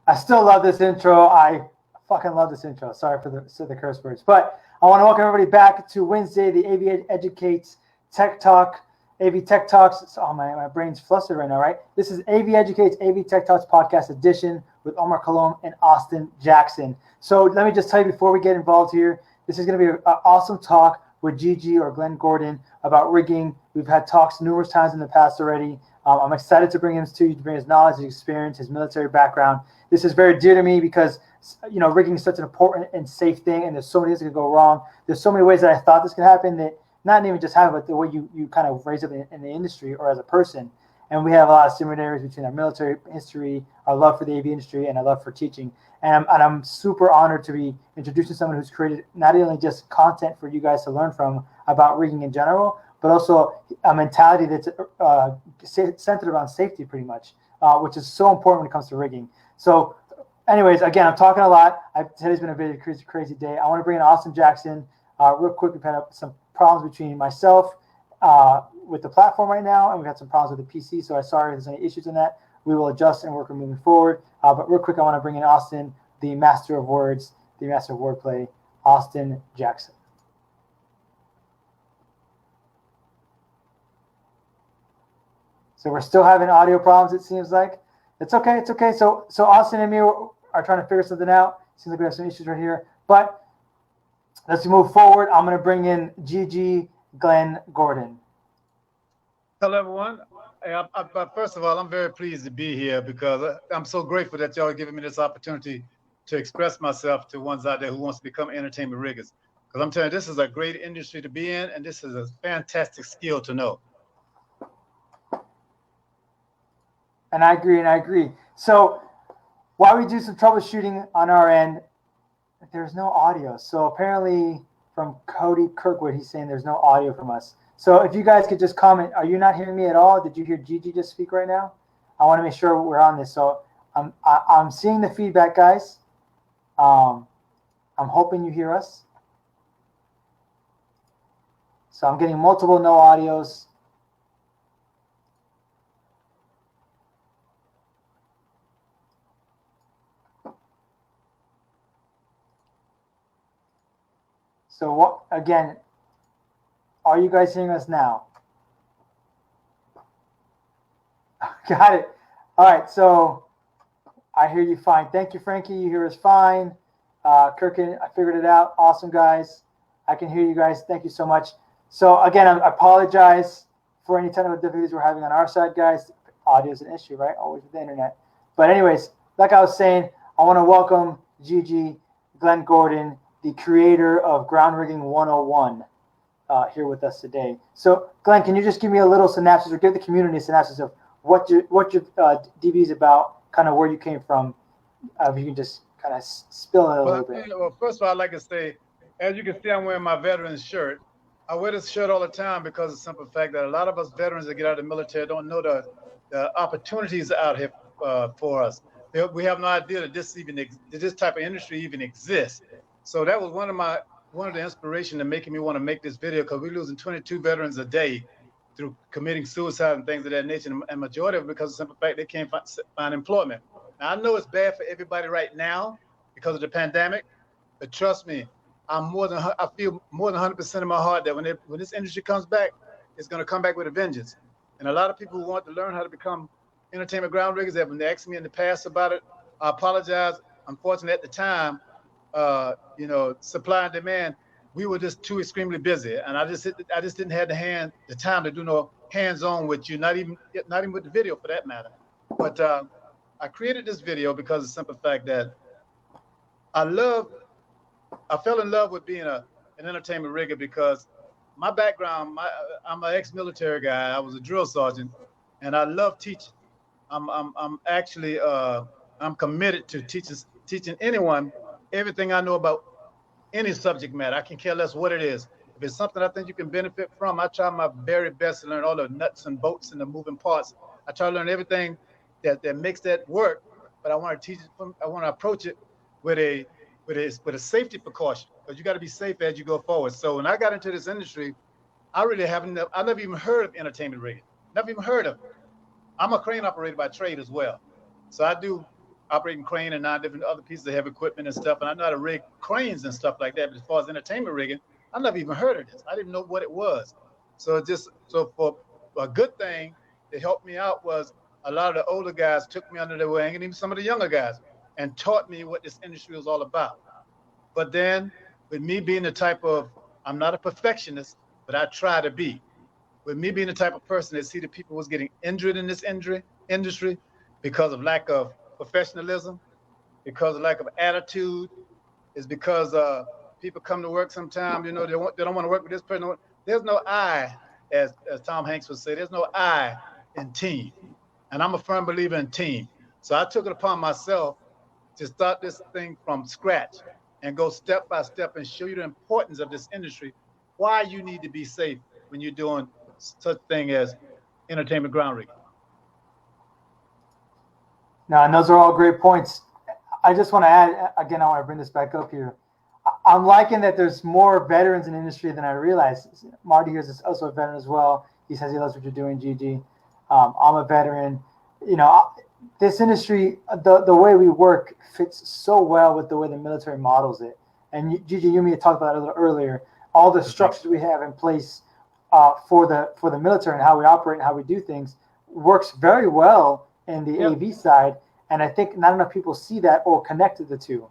I still love this intro. I fucking love this intro. Sorry for the curse words. But I want to welcome everybody back to Wednesday, the AV Educates Tech Talk. AV Tech Talks. Oh, my brain's flustered right now, right? This is AV Educates, AV Tech Talks podcast edition with Omar Colom and Austin Jackson. So let me just tell you before we get involved here, this is going to be an awesome talk with Gigi or Glenn Gordon about rigging. We've had talks numerous times in the past already. I'm excited to bring him to you, to bring his knowledge, his experience, his military background. This is very dear to me because, you know, rigging is such an important and safe thing, and there's so many things that can go wrong. There's so many ways that I thought this could happen that not even just happen, but the way you kind of raise up in the industry or as a person. And we have a lot of similarities between our military history, our love for the AV industry, and our love for teaching. And I'm super honored to be introducing someone who's created not only just content for you guys to learn from about rigging in general, but also a mentality that's centered around safety pretty much, which is so important when it comes to rigging. So anyways, again, I'm talking a lot. Today's been a very crazy day. I want to bring in Austin Jackson. Real quick, we've had some problems between myself with the platform right now, and we've had some problems with the PC, so I'm sorry if there's any issues in that. We will adjust and work on moving forward. But real quick, I want to bring in Austin, the master of words, the master of wordplay, Austin Jackson. So we're still having audio problems, it seems like. It's okay. So Austin and me are trying to figure something out. Seems like we have some issues right here. But let's move forward. I'm going to bring in Gigi Glenn Gordon. Hello, everyone. First of all, I'm very pleased to be here because I'm so grateful that y'all are giving me this opportunity to express myself to ones out there who wants to become entertainment riggers. Because I'm telling you, this is a great industry to be in, and this is a fantastic skill to know. And I agree. So while we do some troubleshooting on our end, there's no audio. So apparently from Cody Kirkwood, he's saying there's no audio from us. So if you guys could just comment, are you not hearing me at all? Did you hear Gigi just speak right now? I want to make sure we're on this. So I'm seeing the feedback, guys. I'm hoping you hear us. So I'm getting multiple no audios. So what, again, are you guys hearing us now? Got it. All right, so I hear you fine. Thank you, Frankie. You hear us fine. Kirkin, I figured it out. Awesome, guys. I can hear you guys. Thank you so much. So again, I apologize for any technical difficulties we're having on our side, guys. Audio is an issue, right? Always with the internet. But anyways, like I was saying, I want to welcome Gigi Glenn Gordon, the creator of Ground Rigging 101, here with us today. So, Glenn, can you just give me a little synopsis, or give the community a synopsis of what your DB is about, kind of where you came from? If you can just kind of spill it a little bit. Well, first of all, I'd like to say, as you can see, I'm wearing my veteran's shirt. I wear this shirt all the time because of the simple fact that a lot of us veterans that get out of the military don't know the opportunities out here for us. We have no idea that this type of industry even exists. So that was one of the inspiration to making me want to make this video, because we're losing 22 veterans a day through committing suicide and things of that nature, and majority of it because of the simple fact they can't find employment. Now, I know it's bad for everybody right now because of the pandemic, but trust me, I feel more than 100% in my heart that when this industry comes back, it's going to come back with a vengeance. And a lot of people who want to learn how to become entertainment ground riggers have been asking me in the past about it. I apologize. Unfortunately, at the time, supply and demand, we were just too extremely busy, and I just didn't have the time to do no hands-on with you, not even with the video for that matter. But I created this video because of the simple fact that I fell in love with being an entertainment rigger because my background, I'm an ex-military guy. I was a drill sergeant, and I love teaching. I'm actually I'm committed to teaching anyone everything I know about any subject matter. I can care less what it is. If it's something I think you can benefit from, I try my very best to learn all the nuts and bolts and the moving parts. I try to learn everything that makes that work, but I want to teach it I want to approach it with a safety precaution, because you got to be safe as you go forward. So when I got into this industry, I never even heard of entertainment rigging. Never even heard of it. I'm a crane operator by trade as well. So I do operating crane and 9 different other pieces of heavy equipment and stuff. And I know how to rig cranes and stuff like that. But as far as entertainment rigging, I never even heard of this. I didn't know what it was. So for a good thing that helped me out was a lot of the older guys took me under their wing, and even some of the younger guys, and taught me what this industry was all about. But then with me being the type of, I'm not a perfectionist, but I try to be. With me being the type of person that see that people was getting injured in this industry because of lack of professionalism, because of lack of attitude, is because people come to work sometimes, they don't want to work with this person. There's no I, as Tom Hanks would say, there's no I in team. And I'm a firm believer in team. So I took it upon myself to start this thing from scratch and go step by step and show you the importance of this industry, why you need to be safe when you're doing such thing as entertainment ground rigging. Now, and those are all great points. I just want to add, again, I want to bring this back up here. I'm liking that there's more veterans in the industry than I realized. Marty here is also a veteran as well. He says he loves what you're doing, Gigi. I'm a veteran. This industry, the way we work fits so well with the way the military models it. And Gigi, you and me had talked about it a little earlier. All the structures we have in place for the military and how we operate and how we do things works very well in the AV side. And I think not enough people see that or connect the two.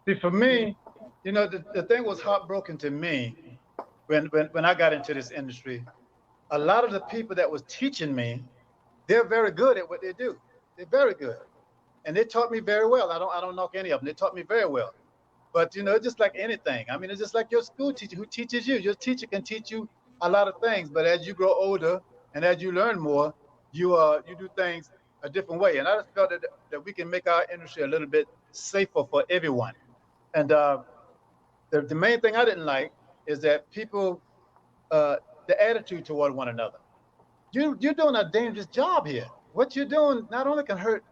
See, for me, the thing was heartbroken to me when I got into this industry. A lot of the people that was teaching me, they're very good at what they do. They're very good. And they taught me very well. I don't knock any of them. They taught me very well. But, it's just like anything. I mean, it's just like your school teacher who teaches you. Your teacher can teach you a lot of things. But as you grow older and as you learn more, you do things a different way. And I just felt that we can make our industry a little bit safer for everyone. And the main thing I didn't like is that people, the attitude toward one another. You're doing a dangerous job here. What you're doing not only can hurt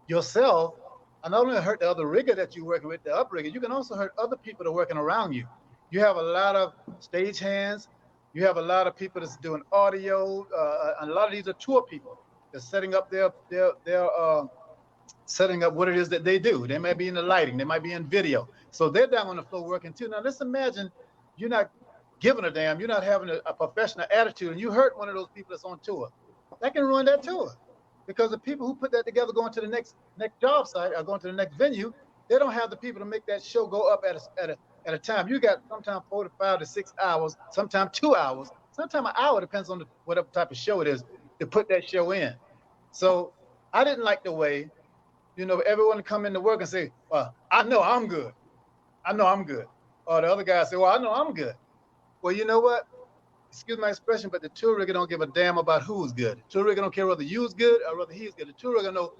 yourself, and not only hurt the other rigger that you're working with, the uprigger, you can also hurt other people that are working around you. You have a lot of stagehands. You have a lot of people that's doing audio. And a lot of these are tour people. They're setting up setting up what it is that they do. They might be in the lighting. They might be in video. So they're down on the floor working too. Now let's imagine you're not giving a damn. You're not having a professional attitude, and you hurt one of those people that's on tour. That can ruin that tour, because the people who put that together going to the next job site or going to the next venue, they don't have the people to make that show go up at a time. You got sometimes 4 to 5 to 6 hours, sometimes 2 hours, sometimes an hour, depends on whatever type of show it is, to put that show in. So I didn't like the way, everyone to come into work and say, well, I know I'm good. I know I'm good. Or the other guy say, well, I know I'm good. Well, you know what? Excuse my expression, but the tour rigger don't give a damn about who's good. The tour rigger don't care whether you's good or whether he's good. The tour rigger know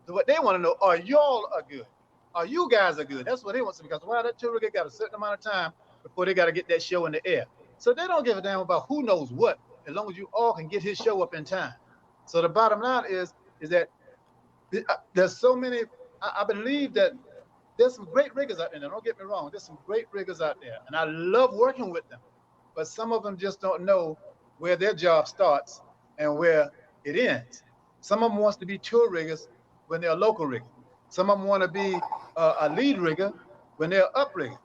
what they want to know. Are y'all are good? Are you guys are good? That's what they want to, because that tour rigger got a certain amount of time before they got to get that show in the air. So they don't give a damn about who knows what, as long as you all can get his show up in time. So the bottom line is that there's so many. I believe that there's some great riggers out there. Now, don't get me wrong. There's some great riggers out there, and I love working with them. But some of them just don't know where their job starts and where it ends. Some of them wants to be tour riggers when they're a local rigger. Some of them want to be a lead rigger when they're up rigger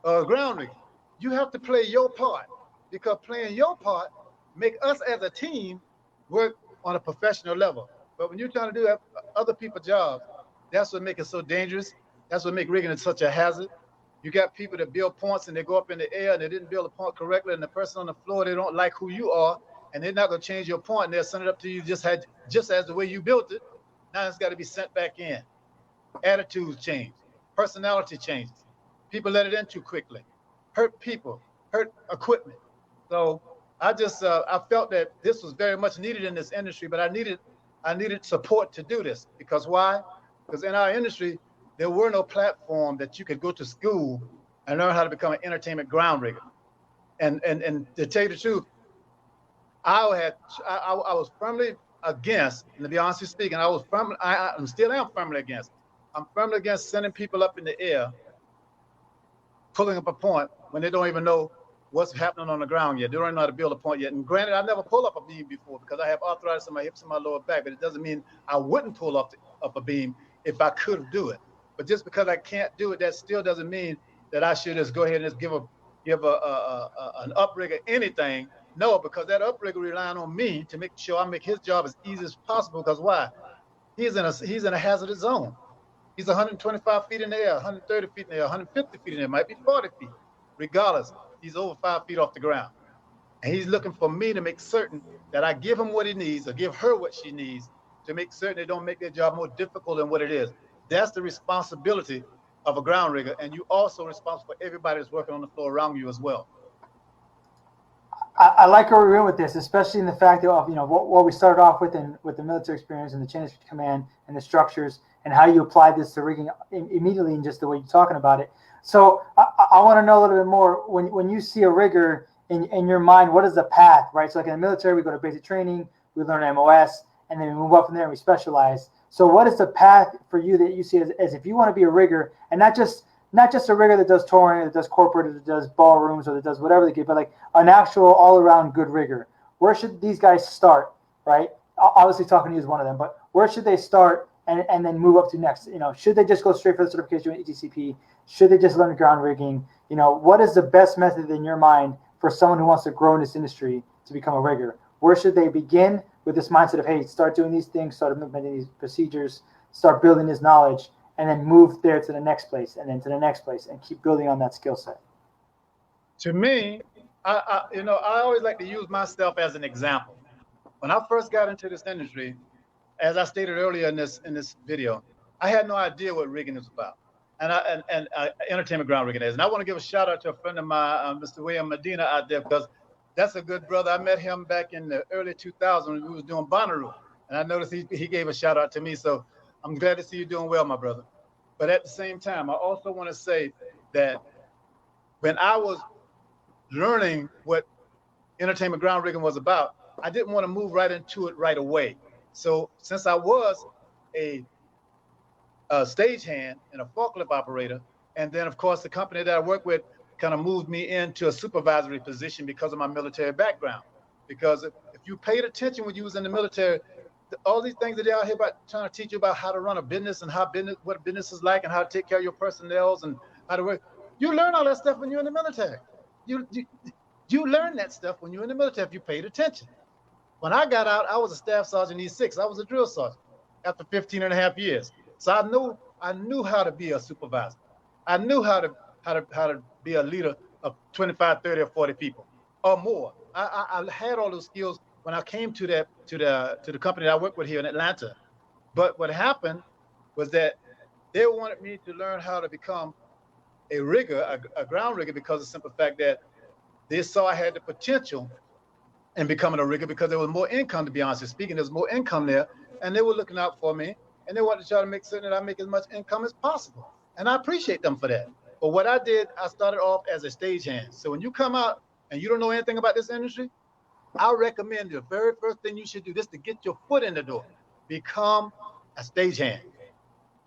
or a ground rigger. You have to play your part, because playing your part make us as a team work on a professional level. But when you're trying to do other people's jobs, that's what makes it so dangerous. That's what makes rigging it such a hazard. You got people that build points and they go up in the air and they didn't build a point correctly, and the person on the floor, they don't like who you are, and they're not going to change your point, and they'll send it up to you just as the way you built it. Now it's got to be sent back in. Attitudes change. Personality changes. People let it in too quickly. Hurt people. Hurt equipment. So I felt that this was very much needed in this industry, but I needed support to do this. Because why? Because in our industry, there were no platform that you could go to school and learn how to become an entertainment ground rigger. And to tell you the truth, I was firmly against, and to be honestly speaking, I still am firmly against. I'm firmly against sending people up in the air, pulling up a point when they don't even know what's happening on the ground yet. They don't even know how to build a point yet. And granted, I never pulled up a beam before because I have arthritis in my hips and my lower back, but it doesn't mean I wouldn't pull up up a beam if I could do it. But just because I can't do it, that still doesn't mean that I should just go ahead and just give an uprigger anything. No, because that uprigger relying on me to make sure I make his job as easy as possible. Because why? He's in a hazardous zone. He's 125 feet in the air, 130 feet in the air, 150 feet in the air, might be 40 feet. Regardless, he's over 5 feet off the ground. And he's looking for me to make certain that I give him what he needs or give her what she needs to make certain they don't make their job more difficult than what it is. That's the responsibility of a ground rigger. And you also responsible for everybody that's working on the floor around you as well. I like where we're in with this, especially in the fact that what we started off with with the military experience and the chain of command and the structures and how you apply this to rigging immediately in just the way you're talking about it. So I want to know a little bit more when you see a rigger in your mind, what is the path, right? So like in the military, we go to basic training, we learn MOS, and then we move up from there and we specialize. So what is the path for you that you see as if you want to be a rigger, and not just a rigger that does touring, that does corporate, or that does ballrooms, or that does whatever they do, but like an actual all-around good rigger? Where should these guys start, right? Obviously talking to you is one of them, but where should they start and then move up to next? Should they just go straight for the certification with ETCP? Should they just learn ground rigging? What is the best method in your mind for someone who wants to grow in this industry to become a rigger? Where should they begin with this mindset of, hey, start doing these things, start implementing these procedures, start building this knowledge, and then move there to the next place and then to the next place and keep building on that skill set? To me, I always like to use myself as an example. When I first got into this industry, as I stated earlier in this video, I had no idea what rigging is about, and entertainment ground rigging is. And I want to give a shout out to a friend of mine, Mr. William Medina out there, because that's a good brother. I met him back in the early 2000s when we was doing Bonnaroo, and I noticed he gave a shout out to me. So I'm glad to see you doing well, my brother. But at the same time, I also want to say that when I was learning what entertainment ground rigging was about, I didn't want to move right into it right away. So since I was a stagehand and a forklift operator, and then of course the company that I work with kind of moved me into a supervisory position because of my military background. Because if you paid attention when you was in the military, all these things that they're out here about trying to teach you about how to run a business and what business is like and how to take care of your personnel and how to work, you learn all that stuff when you're in the military. You learn that stuff when you're in the military if you paid attention. When I got out, I was a staff sergeant E6. I was a drill sergeant after 15 and a half years. So I knew how to be a supervisor. I knew how to be a leader of 25, 30, or 40 people or more. I had all those skills when I came to the company that I work with here in Atlanta. But what happened was that they wanted me to learn how to become a rigger, a ground rigger, because of the simple fact that they saw I had the potential in becoming a rigger because there was more income, to be honest with speaking. There's more income there, and they were looking out for me, and they wanted to try to make certain that I make as much income as possible. And I appreciate them for that. But what I did, I started off as a stagehand. So when you come out and you don't know anything about this industry, I recommend the very first thing you should do is to get your foot in the door. Become a stagehand.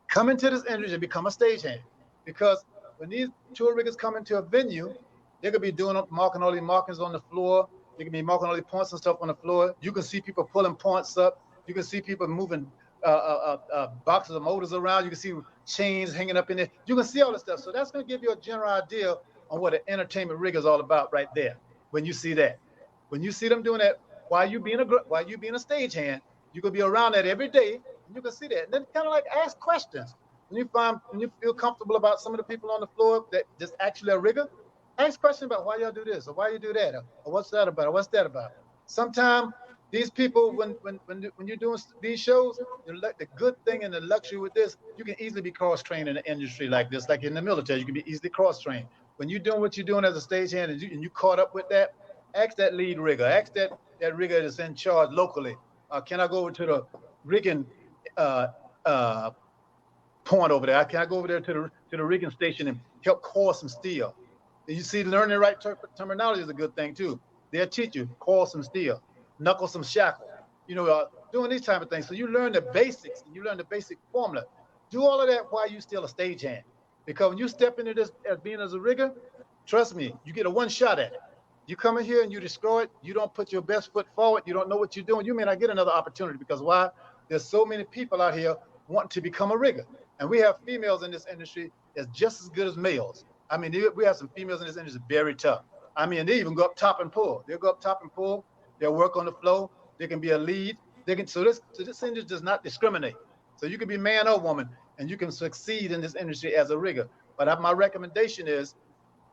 Come into this industry and become a stagehand. Because when these tour riggers come into a venue, they're going to be marking all these markings on the floor. They can be marking all these points and stuff on the floor. You can see people pulling points up. You can see people moving boxes of motors around. You can see chains hanging up in there. You can see all this stuff. So that's going to give you a general idea on what an entertainment rig is all about right there. When you see that, when you see them doing that, while you being a stagehand, you can be around that every day, and you can see that. And then kind of like ask questions. When you feel comfortable about some of the people on the floor that just actually a rigger, ask questions about why y'all do this or why you do that or what's that about or what's that about. Sometimes these people, when you're doing these shows, the good thing and the luxury with this, you can easily be cross-trained in an industry like this, like in the military. You can be easily cross-trained. When you're doing what you're doing as a stagehand and you caught up with that, ask that lead rigger, ask that rigger that's in charge locally. Can I go over to the rigging point over there? Can I go over there to the rigging station and help coil some steel? And you see, learning the right terminology is a good thing too. They'll teach you coil some steel, knuckle some shackle, doing these type of things. So you learn the basics and you learn the basic formula. Do all of that while you're still a stagehand. Because when you step into this as being as a rigger, trust me, you get a one shot at it. You come in here and you destroy it. You don't put your best foot forward. You don't know what you're doing. You may not get another opportunity because why? There's so many people out here wanting to become a rigger. And we have females in this industry that's just as good as males. I mean, we have some females in this industry very tough. I mean, they even go up top and pull. They'll go up top and pull. They'll work on the flow. They can be a lead. They can. So this industry does not discriminate. So you can be man or woman, and you can succeed in this industry as a rigger. But my recommendation is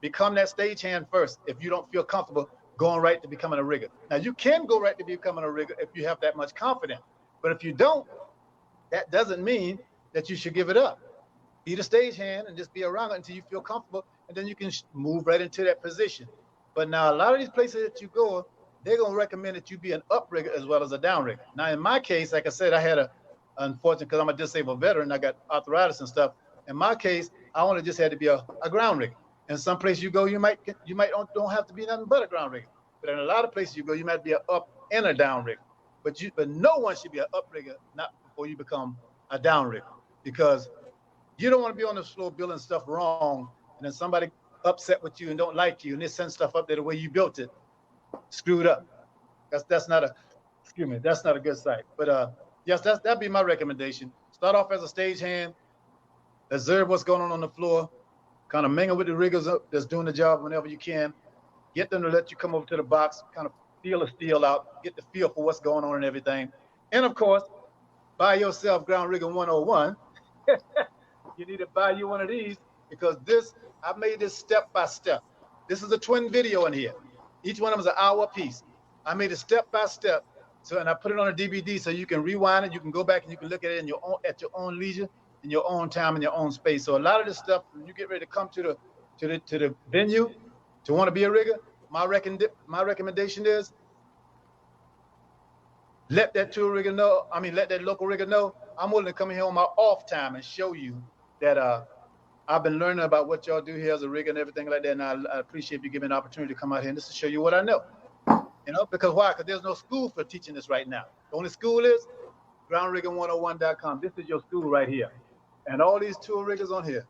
become that stagehand first if you don't feel comfortable going right to becoming a rigger. Now, you can go right to becoming a rigger if you have that much confidence. But if you don't, that doesn't mean that you should give it up. Be the stagehand and just be around it until you feel comfortable, and then you can move right into that position. But now, a lot of these places that you go, they're going to recommend that you be an up rigger as well as a down rigger. Now, in my case, like I said, I had unfortunate, because I'm a disabled veteran, I got arthritis and stuff. In my case, I only just had to be a ground rigger. In some place you go, you might don't have to be nothing but a ground rigger. But in a lot of places you go, you might be an up and a down rigger. But no one should be an up rigger not before you become a down rigger, because you don't want to be on the floor building stuff wrong, and then somebody upset with you and don't like you, and they send stuff up there the way you built it, screwed up. That's not a good sight. But yes, that'd be my recommendation. Start off as a stagehand, observe what's going on the floor, kind of mingle with the riggers that's doing the job whenever you can. Get them to let you come over to the box, kind of feel the steel out, get the feel for what's going on and everything. And of course, buy yourself Ground Rigger 101. You need to buy you one of these, because I made this step by step. This is a twin video in here. Each one of them is an hour piece. I made it step by step. And I put it on a DVD so you can rewind it. You can go back and you can look at it at your own leisure, in your own time, in your own space. So a lot of this stuff, when you get ready to come to the venue to want to be a rigger, my recommendation is let that local rigger know I'm willing to come in here on my off time and show you that I've been learning about what y'all do here as a rigger and everything like that. And I appreciate you giving me an opportunity to come out here and just to show you what I know. Because why? Because there's no school for teaching this right now. The only school is groundrigger101.com. This is your school right here. And all these tool riggers on here,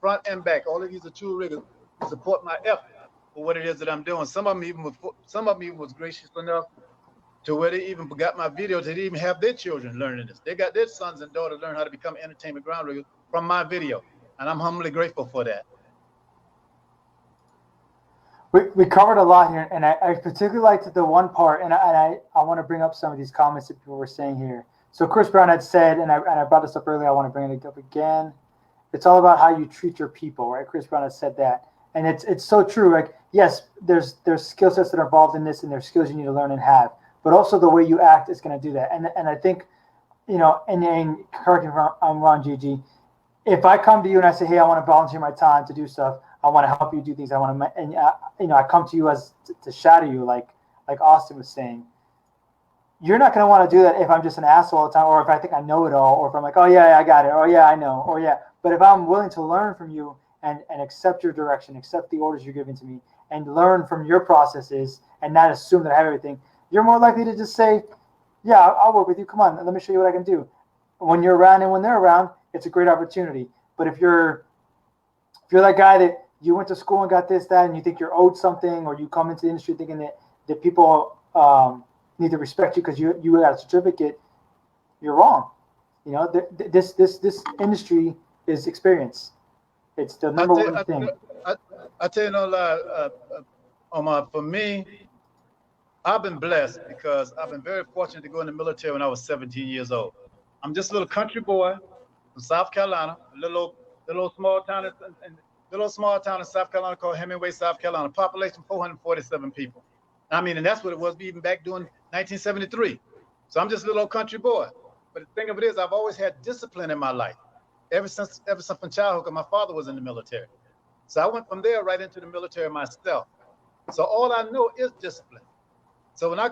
front and back, all of these are tool riggers who support my effort for what it is that I'm doing. Some of them even was gracious enough to where they even got my videos. They even have their children learning this. They got their sons and daughters learn how to become entertainment ground riggers from my video. And I'm humbly grateful for that. We covered a lot here, and I particularly liked the one part, and I want to bring up some of these comments that people were saying here. So Chris Brown had said, and I brought this up earlier, I want to bring it up again. It's all about how you treat your people, right? Chris Brown had said that. And it's so true. Like, yes, there's skill sets that are involved in this, and there's skills you need to learn and have. But also the way you act is going to do that. And I think, and correct me if I'm wrong, Gigi, if I come to you and I say, hey, I want to volunteer my time to do stuff, I want to help you do things. I want to, and I come to you as to shadow you, like Austin was saying. You're not going to want to do that if I'm just an asshole all the time, or if I think I know it all, or if I'm like, oh yeah, I got it, or yeah, I know, or yeah. But if I'm willing to learn from you and accept your direction, accept the orders you're giving to me, and learn from your processes, and not assume that I have everything, you're more likely to just say, yeah, I'll work with you. Come on, let me show you what I can do. When you're around and when they're around, it's a great opportunity. But if you're that guy that you went to school and got this, that, and you think you're owed something, or you come into the industry thinking that people need to respect you because you got a certificate, you're wrong. This industry is experience. It's the number one thing. I tell you no lie, Omar, for me, I've been blessed because I've been very fortunate to go in the military when I was 17 years old. I'm just a little country boy from South Carolina, a little small town in South Carolina called Hemingway, South Carolina. Population 447 people. And that's what it was even back during 1973. So I'm just a little old country boy. But the thing of it is, I've always had discipline in my life, ever since from childhood, because my father was in the military. So I went from there right into the military myself. So all I know is discipline. So when I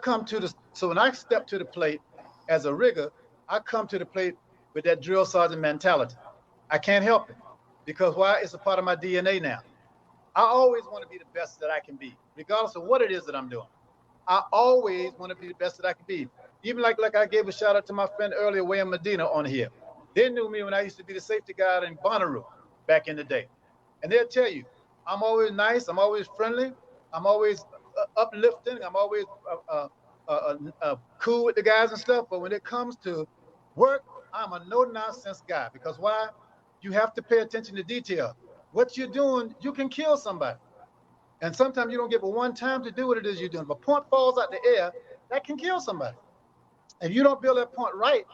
step to the plate as a rigger, I come to the plate with that drill sergeant mentality. I can't help it, because why? It's a part of my DNA now. I always want to be the best that I can be, regardless of what it is that I'm doing. I always want to be the best that I can be. Even like I gave a shout out to my friend earlier, Wayne Medina, on here. They knew me when I used to be the safety guy in Bonnaroo back in the day. And they'll tell you, I'm always nice, I'm always friendly, I'm always uplifting, I'm always cool with the guys and stuff. But when it comes to work, I'm a no-nonsense guy. Because why? You have to pay attention to detail. What you're doing, you can kill somebody. And sometimes you don't get but one time to do what it is you're doing. If a point falls out the air, that can kill somebody. If you don't build that point right,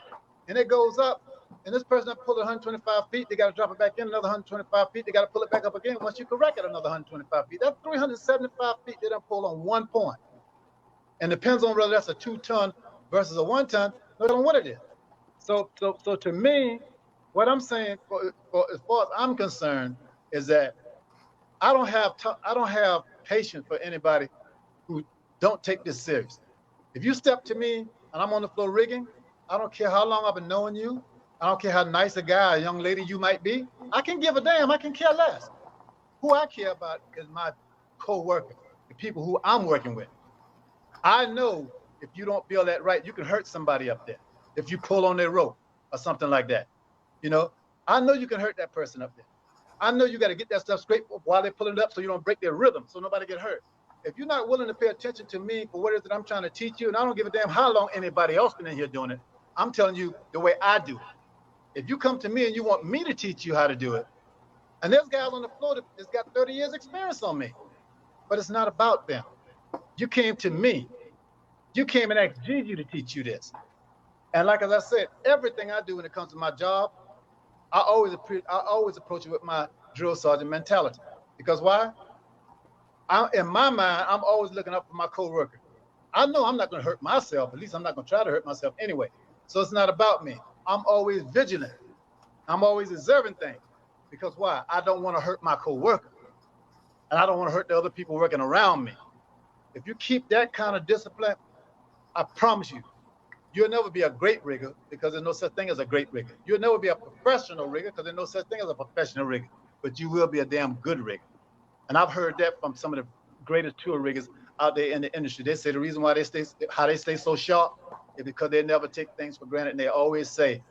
and it goes up, and this person that pulled it 125 feet, they got to drop it back in another 125 feet. They got to pull it back up again. Once you correct it, another 125 feet. That's 375 feet they done pull on one point. And depends on whether that's a 2-ton versus a 1-ton, no telling what it is. So to me, what I'm saying, as far as I'm concerned, is that I don't have patience for anybody who don't take this serious. If you step to me and I'm on the floor rigging, I don't care how long I've been knowing you. I don't care how nice a guy, a young lady you might be. I can give a damn. I can care less. Who I care about is my co-workers, the people who I'm working with. I know if you don't feel that right, you can hurt somebody up there. If you pull on their rope or something like that, you know, I know you can hurt that person up there. I know you got to get that stuff straight while they're pulling it up so you don't break their rhythm, so nobody get hurt. If you're not willing to pay attention to me for what it is that I'm trying to teach you, and I don't give a damn how long anybody else been in here doing it, I'm telling you the way I do it. If you come to me and you want me to teach you how to do it, and there's guys on the floor that's got 30 years experience on me, but it's not about them. You came to me. You came and asked Gigi to teach you this. And like as I said, everything I do when it comes to my job, I always approach it with my drill sergeant mentality. Because why? In my mind, I'm always looking up for my co-worker. I know I'm not going to hurt myself. At least I'm not going to try to hurt myself anyway. So it's not about me. I'm always vigilant. I'm always observing things. Because why? I don't want to hurt my co-worker. And I don't want to hurt the other people working around me. If you keep that kind of discipline, I promise you, you'll never be a great rigger because there's no such thing as a great rigger. You'll never be a professional rigger because there's no such thing as a professional rigger. But you will be a damn good rigger. And I've heard that from some of the greatest tour riggers out there in the industry. They say the reason why they stay so sharp is because they never take things for granted. And they always say,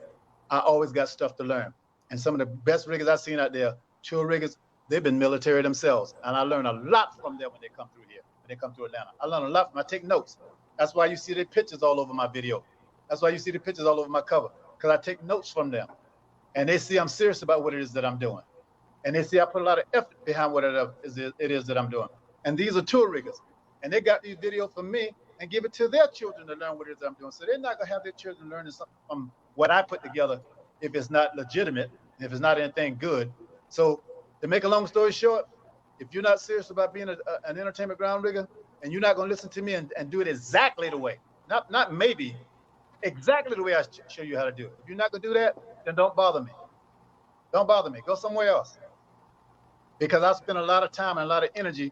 I always got stuff to learn. And some of the best riggers I've seen out there, tour riggers, they've been military themselves. And I learn a lot from them when they come through here, when they come to Atlanta. I learn a lot from them. I take notes. That's why you see their pictures all over my video. That's why you see the pictures all over my cover, because I take notes from them. And they see I'm serious about what it is that I'm doing. And they see I put a lot of effort behind what it is that I'm doing. And these are tour riggers. And they got these videos from me and give it to their children to learn what it is that I'm doing. So they're not going to have their children learning something from what I put together if it's not legitimate, if it's not anything good. So to make a long story short, if you're not serious about being an entertainment ground rigger, and you're not going to listen to me and do it exactly the way, not maybe, exactly the way I show you how to do it. If you're not going to do that, then don't bother me. Don't bother me. Go somewhere else. Because I spend a lot of time and a lot of energy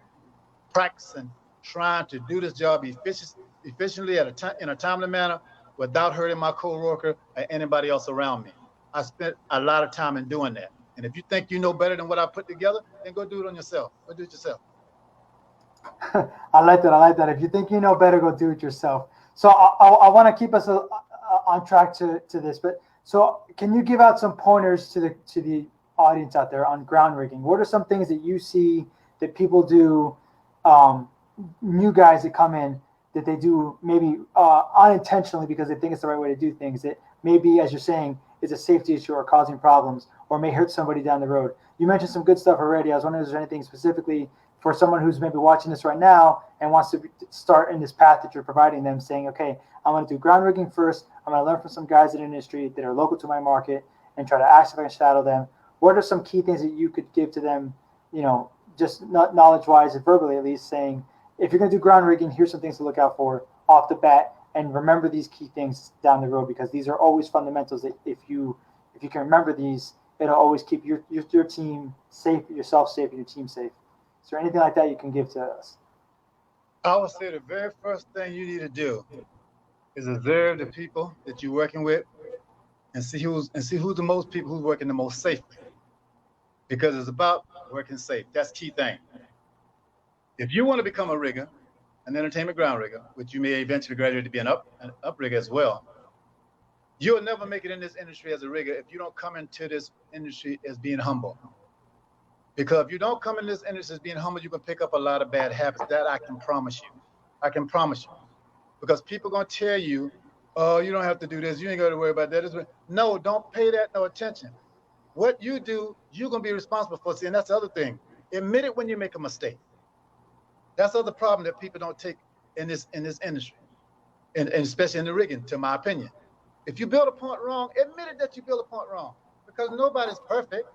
practicing, trying to do this job efficiently in a timely manner without hurting my co-worker or anybody else around me. I spent a lot of time in doing that. And if you think you know better than what I put together, then go do it on yourself. Go do it yourself. I like that. If you think you know better, go do it yourself. So I want to keep us on track to this. But so can you give out some pointers to the audience out there on ground rigging? What are some things that you see that people do, new guys that come in, that they do maybe unintentionally because they think it's the right way to do things, that maybe, as you're saying, is a safety issue or causing problems or may hurt somebody down the road? You mentioned some good stuff already. I was wondering if there's anything specifically for someone who's maybe watching this right now and wants to start in this path that you're providing them, saying, okay, I'm going to do ground rigging first. I'm going to learn from some guys in the industry that are local to my market and try to ask if I can shadow them. What are some key things that you could give to them, just knowledge-wise and verbally at least, saying, if you're going to do ground rigging, here's some things to look out for off the bat, and remember these key things down the road, because these are always fundamentals that if you can remember these, it'll always keep your team safe, yourself safe, and your team safe. Is there anything like that you can give to us? I would say the very first thing you need to do is observe the people that you're working with and see who's the most people who's working the most safely. Because it's about working safe. That's the key thing. If you want to become a rigger, an entertainment ground rigger, which you may eventually graduate to be an up rigger as well, you'll never make it in this industry as a rigger if you don't come into this industry as being humble. Because if you don't come in this industry as being humble, you can pick up a lot of bad habits. That I can promise you. I can promise you. Because people are going to tell you Oh, you don't have to do this. You ain't got to worry about that. No, don't pay that no attention. What you do, you're going to be responsible for. See, and that's the other thing. Admit it when you make a mistake. That's the other problem that people don't take in this industry, and especially in the rigging, to my opinion. If you build a point wrong, admit it that you built a point wrong, because nobody's perfect.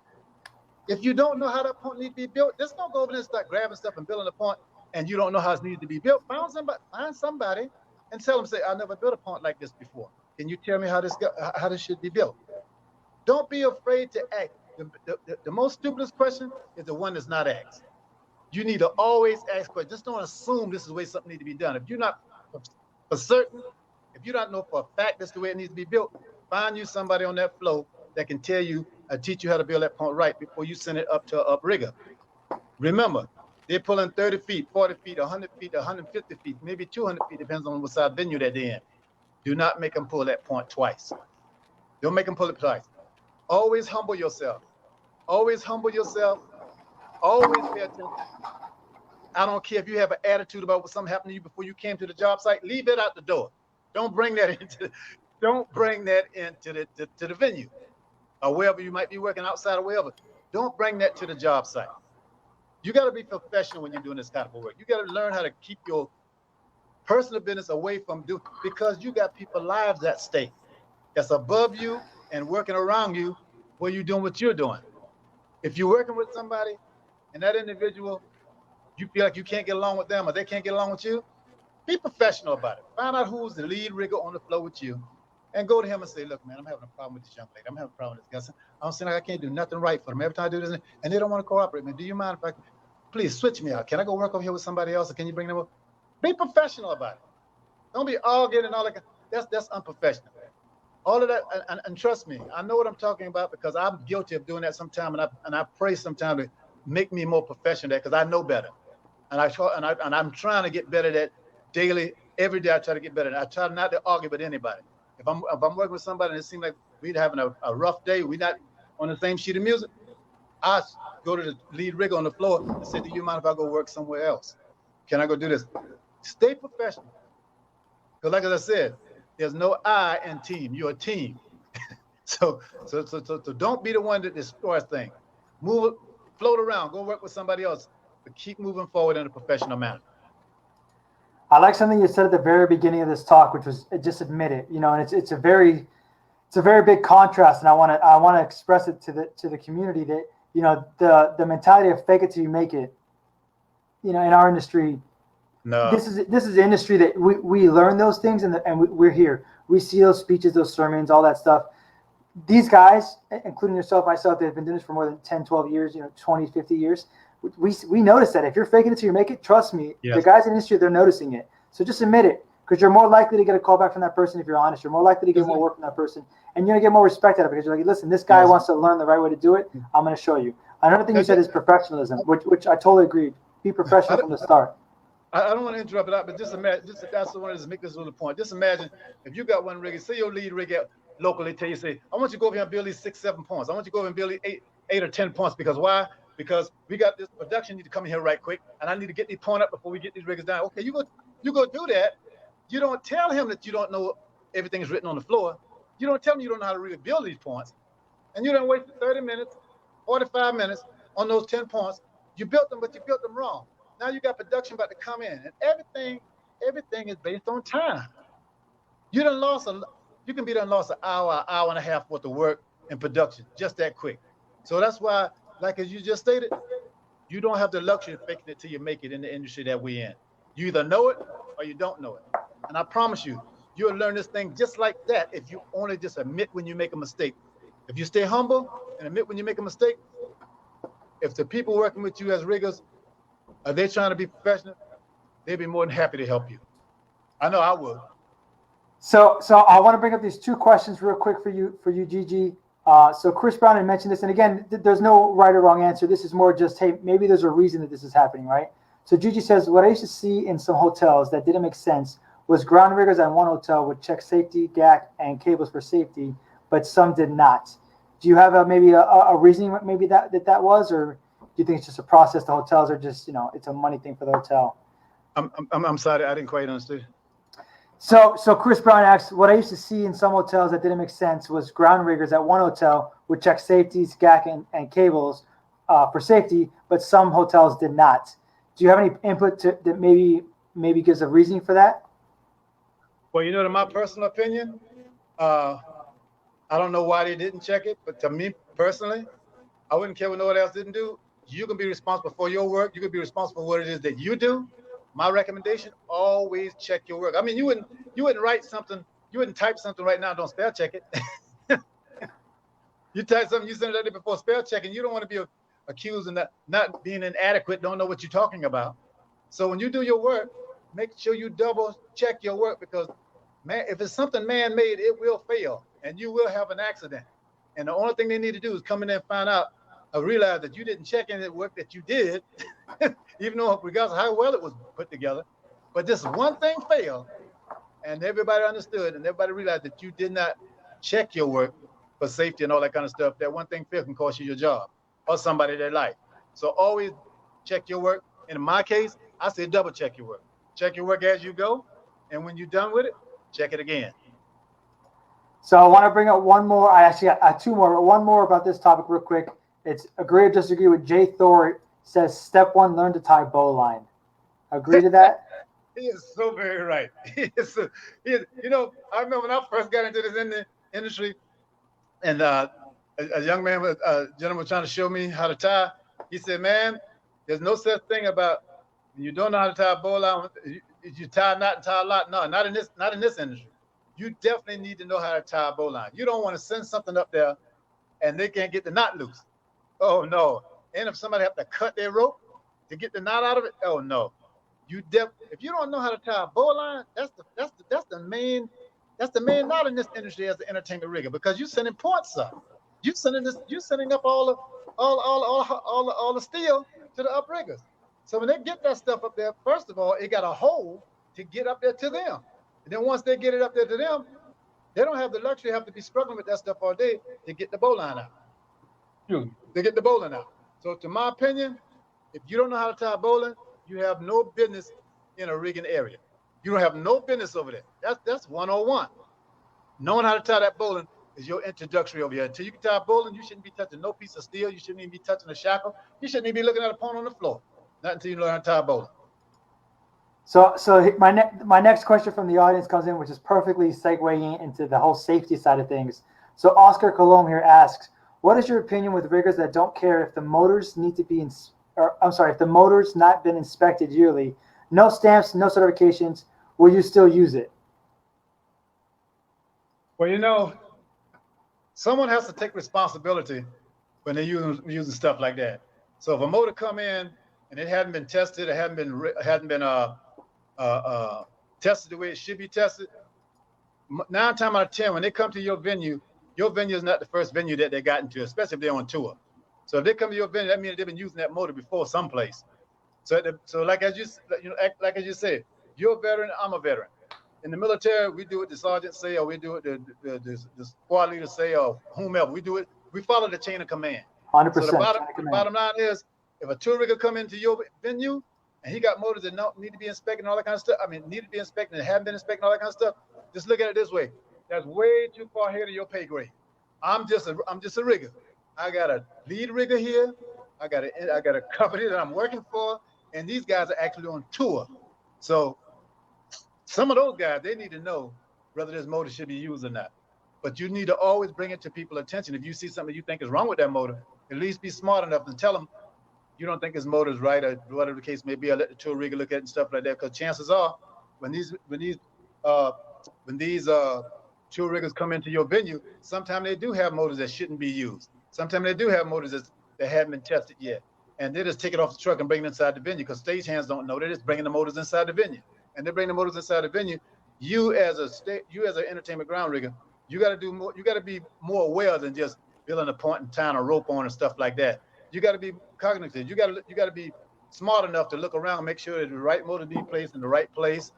If you don't know how that point needs to be built, just don't go over there and start grabbing stuff and building a point, and you don't know how it needs to be built. Find somebody and tell them, say, I never built a point like this before. Can you tell me how this should be built? Don't be afraid to ask. The most stupidest question is the one that's not asked. You need to always ask questions. Just don't assume this is the way something needs to be done. If you're not for certain, if you don't know for a fact that's the way it needs to be built, find you somebody on that flow that can tell you, teach you how to build that point right before you send it up to an uprigger. Remember, they're pulling 30 feet, 40 feet, 100 feet, 150 feet, maybe 200 feet, depends on what side venue that they're in. Do not make them pull that point twice. Don't make them pull it twice. Always humble yourself. Always humble yourself. Always pay attention. I don't care if you have an attitude about what something happened to you before you came to the job site. Leave that out the door. Don't bring that into the venue or wherever you might be working, outside or wherever. Don't bring that to the job site. You got to be professional when you're doing this kind of work. You got to learn how to keep your personal business away from because you got people's lives at stake. That's above you and working around you while you're doing what you're doing. If you're working with somebody and that individual, you feel like you can't get along with them or they can't get along with you, be professional about it. Find out who's the lead rigger on the floor with you and go to him and say, look, man, I'm having a problem with this young lady. I'm having a problem with this guy. I'm saying like I can't do nothing right for them. Every time I do this, and they don't want to cooperate, man. Do you mind if please switch me out? Can I go work over here with somebody else, or can you bring them up? Be professional about it. Don't be arguing and all that. That's unprofessional. All of that, and trust me, I know what I'm talking about because I'm guilty of doing that sometimes, and I pray sometimes to make me more professional at that because I know better, and I'm trying to get better at that daily. Every day I try to get better. I try not to argue with anybody. If I'm working with somebody and it seems like we're having a rough day, we're not on the same sheet of music, I go to the lead rigger on the floor and say, do you mind if I go work somewhere else? Can I go do this? Stay professional. Because like I said, there's no I in team. You're a team. So don't be the one that destroys things. Float around, go work with somebody else, but keep moving forward in a professional manner. I like something you said at the very beginning of this talk, which was just admit it, and it's a very big contrast, and I want to express it to the community that the mentality of fake it till you make it, in our industry. No. This is an industry that we learn those things and we're here. We see those speeches, those sermons, all that stuff. These guys, including yourself, myself, they've been doing this for more than 10, 12 years, 20, 50 years. We notice that if you're faking it till you make it, trust me, yes. The guys in the industry, they're noticing it. So just admit it, because you're more likely to get a call back from that person if you're honest. You're more likely to get more work from that person, and you're going to get more respect out of it because you're like, listen, this guy wants to learn the right way to do it. I'm going to show you. Another thing you said is professionalism, which I totally agree. Be professional from the start. I don't want to interrupt it, but just imagine, that's the one to make this little point. Just imagine if you got one rigger, say your lead rigger locally tell you, say, I want you to go over here and build these 6, 7 points. I want you to go over and build these 8 or 10 points because why? Because we got this production need to come in here right quick, and I need to get these point up before we get these riggers down. Okay, you go do that. You don't tell him that you don't know everything is written on the floor. You don't tell him you don't know how to really build these points. And you don't waste 30 minutes, 45 minutes on those 10 points. You built them, but you built them wrong. Now you got production about to come in, and everything is based on time. You can be done lost an hour and a half worth of work in production just that quick. So that's why, like as you just stated, you don't have the luxury of faking it till you make it in the industry that we're in. You either know it or you don't know it. And I promise you, you'll learn this thing just like that if you only just admit when you make a mistake. If you stay humble and admit when you make a mistake, if the people working with you as riggers, are they trying to be professional? They'd be more than happy to help you. I know I would. So I want to bring up these 2 questions real quick for you, Gigi. So Chris Brown had mentioned this, and again, there's no right or wrong answer. This is more just, hey, maybe there's a reason that this is happening, right? So Gigi says, what I used to see in some hotels that didn't make sense was ground riggers at one hotel would check safety, GAC, and cables for safety, but some did not. Do you have maybe a reasoning maybe that was, or do you think it's just a process? The hotels are just, it's a money thing for the hotel. I'm sorry, I didn't quite understand. So Chris Brown asks, what I used to see in some hotels that didn't make sense was ground riggers at one hotel would check safeties, GAC, and cables for safety, but some hotels did not. Do you have any input that maybe gives a reasoning for that? Well, in my personal opinion, I don't know why they didn't check it, but to me personally, I wouldn't care what no one else didn't do. You can be responsible for your work. You can be responsible for what it is that you do. My recommendation: always check your work. I mean, you wouldn't write something, you wouldn't type something right now. Don't spell check it. You type something, you send it out there before spell checking. You don't want to be accused of not being inadequate. Don't know what you're talking about. So when you do your work, make sure you double check your work, because man, if it's something man-made, it will fail and you will have an accident. And the only thing they need to do is come in there and find out or realize that you didn't check any work that you did, even though regardless of how well it was put together. But this one thing failed, and everybody understood, and everybody realized that you did not check your work for safety and all that kind of stuff. That one thing failed can cost you your job or somebody their life. So always check your work. In my case, I say double check your work. Check your work as you go, and when you're done with it, check it again. So I want to bring up one more. I actually got two more, but one more about this topic real quick. It's agree or disagree with Jay Thor. Says step one, learn to tie bowline. Agree to that? He is so very right. I remember when I first got into this industry, and a young man, a gentleman was trying to show me how to tie. He said, "Man, there's no such thing about when you don't know how to tie a bowline. You tie a knot and tie a lot. No, not in this industry. You definitely need to know how to tie a bowline. You don't want to send something up there and they can't get the knot loose. Oh no! And if somebody have to cut their rope to get the knot out of it, oh no! If you don't know how to tie a bowline, that's the main knot in this industry as the entertainment rigger, because you're sending points up. You're sending up all the steel to the upriggers. So when they get that stuff up there, first of all, it got a hole to get up there to them. And then once they get it up there to them, they don't have the luxury, have to be struggling with that stuff all day to get the bowline out. To get the bowline out. So to my opinion, if you don't know how to tie a bowline, you have no business in a rigging area. You don't have no business over there. That's 101. Knowing how to tie that bowline is your introductory over here. Until you can tie a bowline, you shouldn't be touching no piece of steel. You shouldn't even be touching a shackle. You shouldn't even be looking at a point on the floor. Not until you learn how to tie a bowline. So my next question from the audience comes in, which is perfectly segueing into the whole safety side of things. So Oscar Colomb here asks, what is your opinion with riggers that don't care if the motors need to be if the motor's not been inspected yearly, no stamps, no certifications, will you still use it? Well, someone has to take responsibility when they're using stuff like that. So if a motor come in and it hadn't been tested, it hadn't been tested the way it should be tested, 9 times out of 10, when they come to your venue is not the first venue that they got into, especially if they're on tour. So if they come to your venue, that means they've been using that motor before someplace. So like as you said, you're a veteran, I'm a veteran. In the military, we do what the sergeant say, or we do what the squad leader say, or whomever. We follow the chain of command. 100%. So the bottom line is, if a tour rigger come into your venue and he got motors that need to be inspected and all that kind of stuff, need to be inspected and haven't been inspected and all that kind of stuff, just look at it this way. That's way too far ahead of your pay grade. I'm just a rigger. I got a lead rigger here. I got a company that I'm working for, and these guys are actually on tour. So some of those guys, they need to know whether this motor should be used or not. But you need to always bring it to people's attention. If you see something you think is wrong with that motor, at least be smart enough to tell them you don't think this motor is right, or whatever the case may be. I let the tour rigger look at it and stuff like that. Because chances are, when these tour riggers come into your venue, sometimes they do have motors that shouldn't be used. Sometimes they do have motors that haven't been tested yet. And they just take it off the truck and bring it inside the venue, because stagehands don't know. They're just bringing the motors inside the venue. And they bring the motors inside the venue. You as an entertainment ground rigger, you got to do more. You got to be more aware than just building a point and tying a rope on and stuff like that. You got to be cognitive. You got to be smart enough to look around and make sure that the right motor be placed in the right place.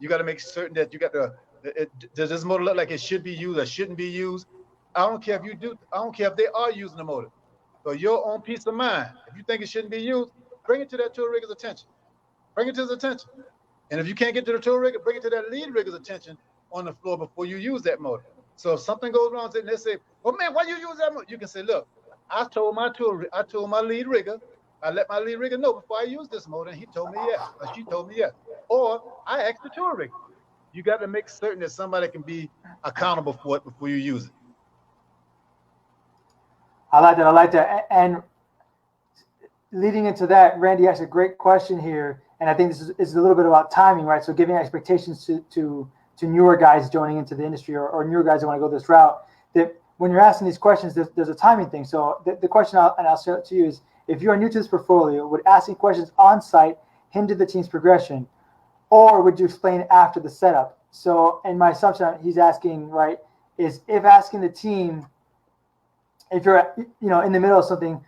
You got to make certain that you got does this motor look like it should be used or shouldn't be used? I don't care if they are using the motor. For your own peace of mind, if you think it shouldn't be used, bring it to that tour rigger's attention. Bring it to his attention. And if you can't get to the tool rigger, bring it to that lead rigger's attention on the floor before you use that motor. So if something goes wrong, and they say, "Well, man, why you use that motor?" You can say, "Look, I told my lead rigger, I let my lead rigger know before I use this motor, and he told me yes, or she told me yes." Or I asked the tool rigger. You got to make certain that somebody can be accountable for it before you use it. I like that. And leading into that, Randy asked a great question here, and I think this is a little bit about timing, right? So giving expectations to newer guys joining into the industry or newer guys that want to go this route, that when you're asking these questions, there's a timing thing. So the question I'll say to you is, if you are new to this portfolio, would asking questions on site hinder the team's progression, or would you explain after the setup? So, and my assumption he's asking, right, is if asking the team, if you're in the middle of something,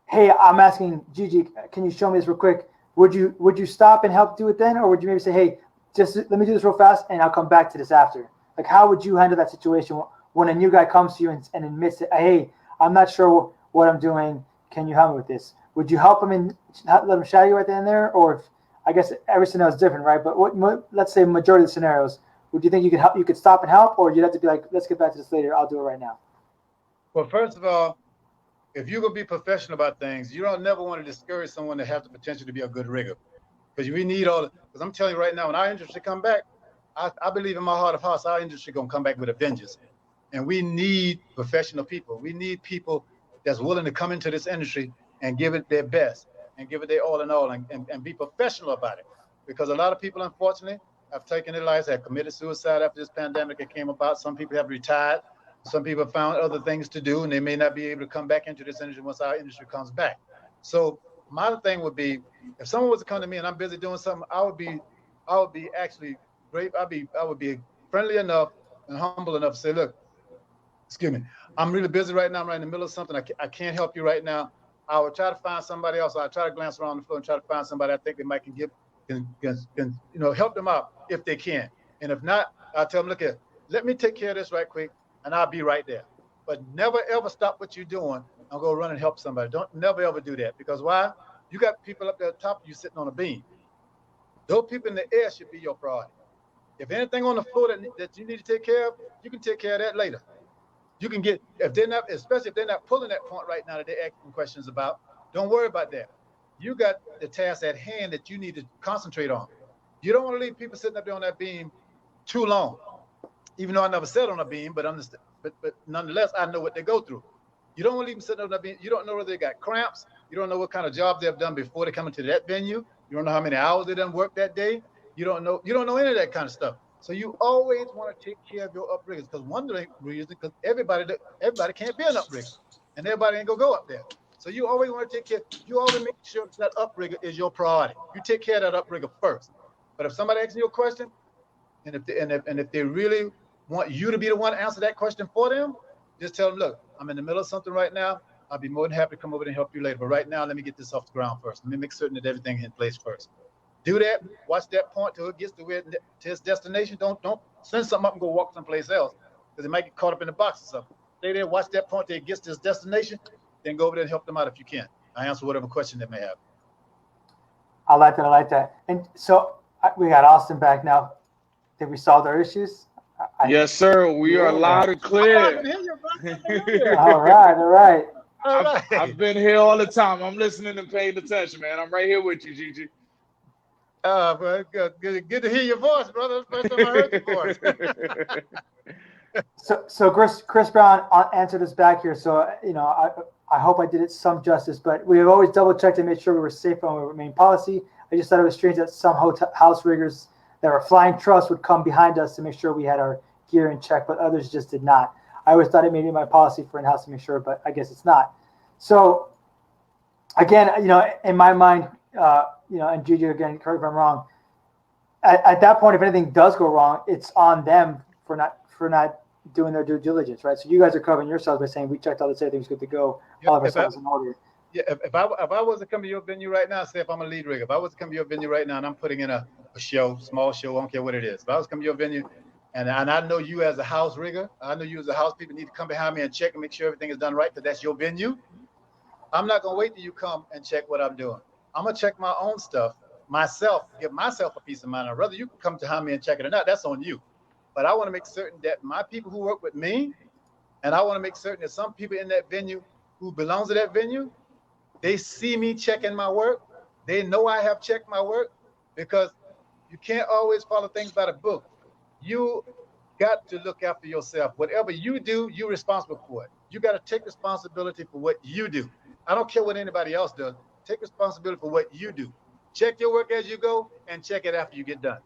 hey, I'm asking Gigi, can you show me this real quick? Would you stop and help do it then, or would you maybe say, hey, just let me do this real fast and I'll come back to this after? Like, how would you handle that situation when a new guy comes to you and admits that, hey, I'm not sure what I'm doing, can you help me with this? Would you help him and let him shadow you right then and there? Or I guess every scenario is different, right? But let's say majority of the scenarios, would you think you could stop and help, or you'd have to be like, let's get back to this later, I'll do it right now? Well, first of all, if you're going to be professional about things, you don't never want to discourage someone that has the potential to be a good rigger. Because we need because I'm telling you right now, when our industry come back, I believe in my heart of hearts, our industry going to come back with a vengeance. And we need professional people. We need people that's willing to come into this industry and give it their best and give it their all in all and be professional about it. Because a lot of people, unfortunately, have taken their lives, have committed suicide after this pandemic that came about. Some people have retired. Some people have found other things to do, and they may not be able to come back into this industry once our industry comes back. So my thing would be, if someone was to come to me and I'm busy doing something, I would be actually great. I would be friendly enough and humble enough to say, look, excuse me, I'm really busy right now. I'm right in the middle of something. I can't help you right now. I would try to find somebody else. I try to glance around the floor and try to find somebody I think they might can help them out if they can. And if not, I'll tell them, look here, let me take care of this right quick, and I'll be right there. But never ever stop what you're doing and go run and help somebody. Don't never ever do that, because why? You got people up there at the top of you sitting on a beam. Those people in the air should be your priority. If anything on the floor that you need to take care of, you can take care of that later. You can get, if they're not, especially if they're not pulling that point right now that they're asking questions about, don't worry about that. You got the task at hand that you need to concentrate on. You don't want to leave people sitting up there on that beam too long. Even though I never sat on a beam, but nonetheless, I know what they go through. You don't want to leave them sitting on that beam. You don't know whether they got cramps. You don't know what kind of job they've done before they come into that venue. You don't know how many hours they done worked that day. You don't know any of that kind of stuff. So you always want to take care of your upriggers, because one reason, because everybody can't be an uprigger, and everybody ain't gonna go up there. So you always want to take care. You always make sure that uprigger is your priority. You take care of that uprigger first. But if somebody asks you a question, and if they really want you to be the one to answer that question for them, just tell them, look, I'm in the middle of something right now. I'll be more than happy to come over and help you later. But right now, let me get this off the ground first. Let me make certain that everything's in place first. Do that. Watch that point till it gets to its destination. Don't send something up and go walk someplace else, because it might get caught up in the box or something. Stay there. Watch that point till it gets to its destination. Then go over there and help them out if you can. I answer whatever question they may have. I like that. And so we got Austin back now. Did we solve our issues? Yes, sir. We are loud and clear. All right. I've been here all the time. I'm listening and paying attention, man. I'm right here with you, Gigi. Well, good to hear your voice, brother. That's the first time I heard your voice. So Chris Brown answered us back here. So I hope I did it some justice, but we have always double checked and made sure we were safe on our main policy. I just thought it was strange that some house riggers that were flying truss would come behind us to make sure we had our gear in check, but others just did not. I always thought it may be my policy for in-house to make sure, but I guess it's not. So again, in my mind, and Gigi, again, correct me if I'm wrong, at that point, if anything does go wrong, it's on them for not doing their due diligence, right? So you guys are covering yourselves by saying we checked all this, everything's good to go, all of our stuff is in order. Yeah, if I was to come to your venue right now, say if I'm a lead rigger, if I was to come to your venue right now and I'm putting in a show, small show, I don't care what it is. If I was to come to your venue and I know you as a house rigger, I know you as a house people need to come behind me and check and make sure everything is done right, because that's your venue. I'm not gonna wait till you come and check what I'm doing. I'm gonna check my own stuff give myself a peace of mind. I'd rather you come to me and check it or not, that's on you. But I want to make certain that my people who work with me, and I want to make certain that some people in that venue who belongs to that venue, they see me checking my work. They know I have checked my work, because you can't always follow things by the book. You got to look after yourself. Whatever you do, you're responsible for it. You got to take responsibility for what you do. I don't care what anybody else does. Take responsibility for what you do. Check your work as you go and check it after you get done.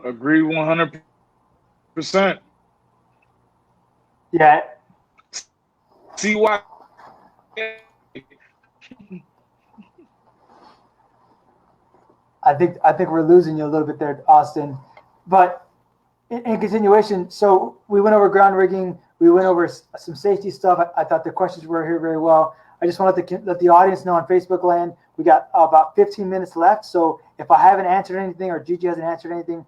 Agree 100%. Yeah. See why? I think we're losing you a little bit there, Austin. But in continuation, so we went over ground rigging. We went over some safety stuff. I thought the questions were here very well. I just wanted to let the audience know on Facebook land, we got about 15 minutes left. So if I haven't answered anything or Gigi hasn't answered anything,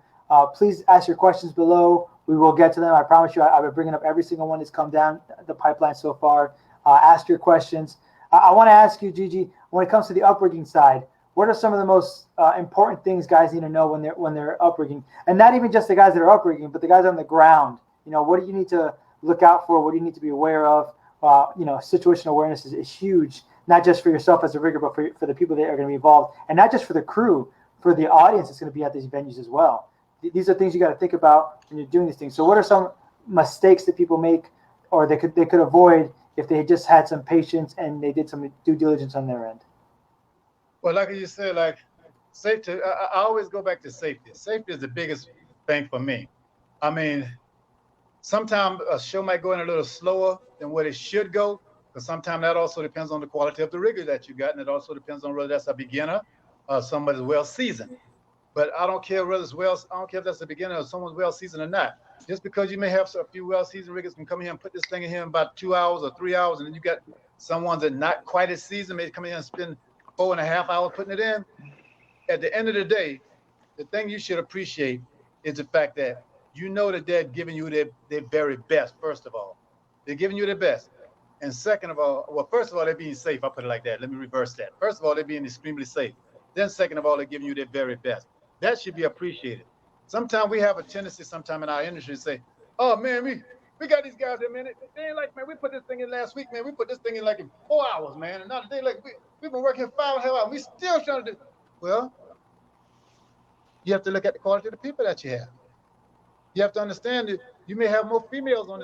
please ask your questions below. We will get to them. I promise you, I've been bringing up every single one that's come down the pipeline so far. Ask your questions. I want to ask you, Gigi, when it comes to the uprigging side, what are some of the most important things guys need to know when they're uprigging? And not even just the guys that are uprigging, but the guys on the ground. What do you need to look out for? What do you need to be aware of? Situational awareness is huge, not just for yourself as a rigger, but for the people that are going to be involved, and not just for the crew, for the audience that's going to be at these venues as well. These are things you got to think about when you're doing these things. So what are some mistakes that people make, or they could avoid if they just had some patience and they did some due diligence on their end? Well, like you said, like safety, I always go back to safety. Safety is the biggest thing for me. I mean, sometimes a show might go in a little slower than what it should go, because sometimes that also depends on the quality of the rigger that you got, and it also depends on whether that's a beginner or somebody's well seasoned. But I don't care whether I don't care if that's a beginner or someone's well seasoned or not. Just because you may have a few well seasoned riggers can come here and put this thing in here in about 2 hours or 3 hours, and then you got someone that not quite as seasoned, may come in here and spend 4.5 hours putting it in. At the end of the day, the thing you should appreciate is the fact that you know that they're giving you their very best, first of all. They're giving you their best. And second of all, well, first of all, they're being safe. I'll put it like that. Let me reverse that. First of all, they're being extremely safe. Then second of all, they're giving you their very best. That should be appreciated. Sometimes we have a tendency in our industry to say, oh, man, we got these guys here, man. They ain't like, man, we put this thing in last week, man. We put this thing in like in 4 hours, man. And now today, like, we've been working 5.5 hours. We still trying to do. Well, you have to look at the quality of the people that you have. You have to understand that you may have more females on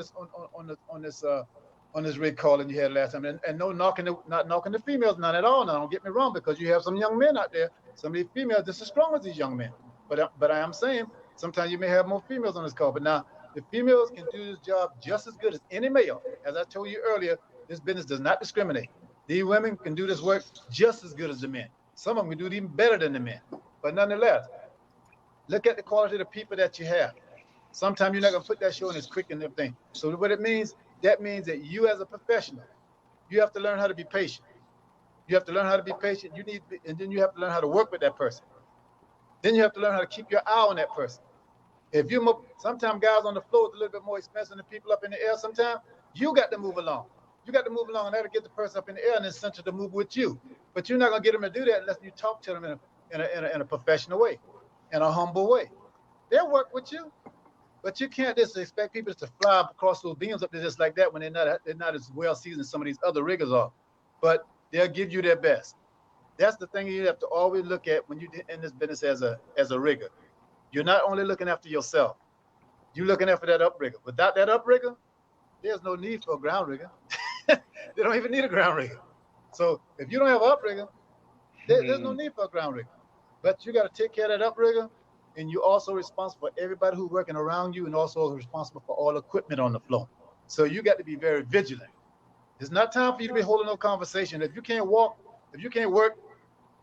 this rig call than you had last time, and not knocking the females, none at all. Now, don't get me wrong, because you have some young men out there, some of these females just as strong as these young men. But I am saying sometimes you may have more females on this call. But now the females can do this job just as good as any male. As I told you earlier, this business does not discriminate. These women can do this work just as good as the men. Some of them can do it even better than the men. But nonetheless, look at the quality of the people that you have. Sometimes you're not going to put that show in as quick and everything. So what it means, that means that you as a professional, you have to learn how to be patient. You have to learn how to be patient. And then you have to learn how to work with that person. Then you have to learn how to keep your eye on that person. Sometimes guys on the floor is a little bit more expensive than people up in the air. Sometimes you got to move along. You got to move along, and that'll get the person up in the air and incentive to move with you. But you're not going to get them to do that unless you talk to them in a professional way, in a humble way. They'll work with you. But you can't just expect people to fly across those beams up there just like that when they're not as well seasoned as some of these other riggers are. But they'll give you their best. That's the thing you have to always look at when you're in this business as a rigger. You're not only looking after yourself. You're looking after that uprigger. Without that uprigger, there's no need for a ground rigger. They don't even need a ground rigger. So if you don't have an uprigger, there's no need for a ground rigger. But you got to take care of that uprigger. And you're also responsible for everybody who's working around you, and also responsible for all equipment on the floor. So you got to be very vigilant. It's not time for you to be holding no conversation. If you can't work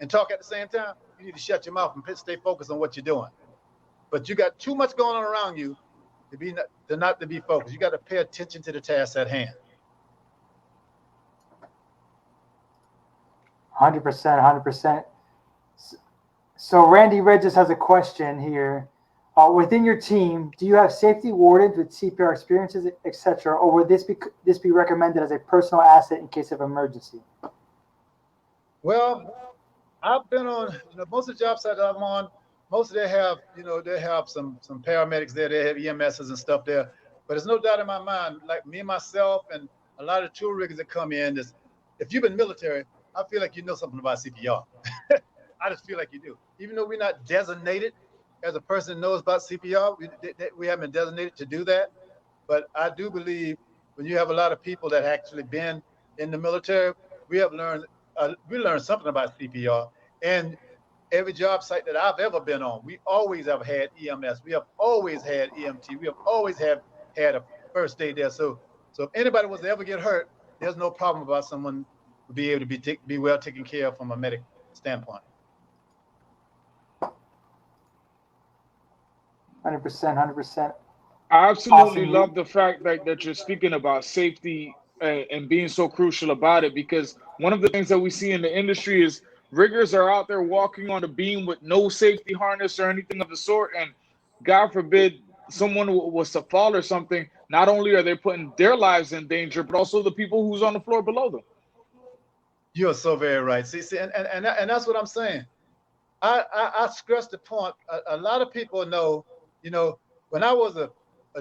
and talk at the same time, you need to shut your mouth and stay focused on what you're doing. But you got too much going on around you to not to be focused. You got to pay attention to the task at hand. 100%. So Randy Regis has a question here. Within your team, do you have safety wardens with CPR experiences, etc., or would this be recommended as a personal asset in case of emergency? Well, I've been on, most of the job sites I'm on, most of they have, they have some paramedics there, they have EMSs and stuff there. But there's no doubt in my mind, like me and myself and a lot of tour riggers that come in, if you've been military, I feel like you know something about CPR. I just feel like you do. Even though we're not designated as a person that knows about CPR, we haven't been designated to do that. But I do believe when you have a lot of people that actually been in the military, we learned something about CPR. And every job site that I've ever been on, we always have had EMS. We have always had EMT. We have always had a first aid there. So if anybody was to ever get hurt, there's no problem about someone to be able to be well taken care of from a medic standpoint. 100%. I absolutely Awesome. love the fact that you're speaking about safety and being so crucial about it, because one of the things that we see in the industry is riggers are out there walking on the beam with no safety harness or anything of the sort, and God forbid someone was to fall or something. Not only are they putting their lives in danger, but also the people who's on the floor below them. You're so very right. See, and that's what I'm saying. I stress the point. A lot of people know, when I was a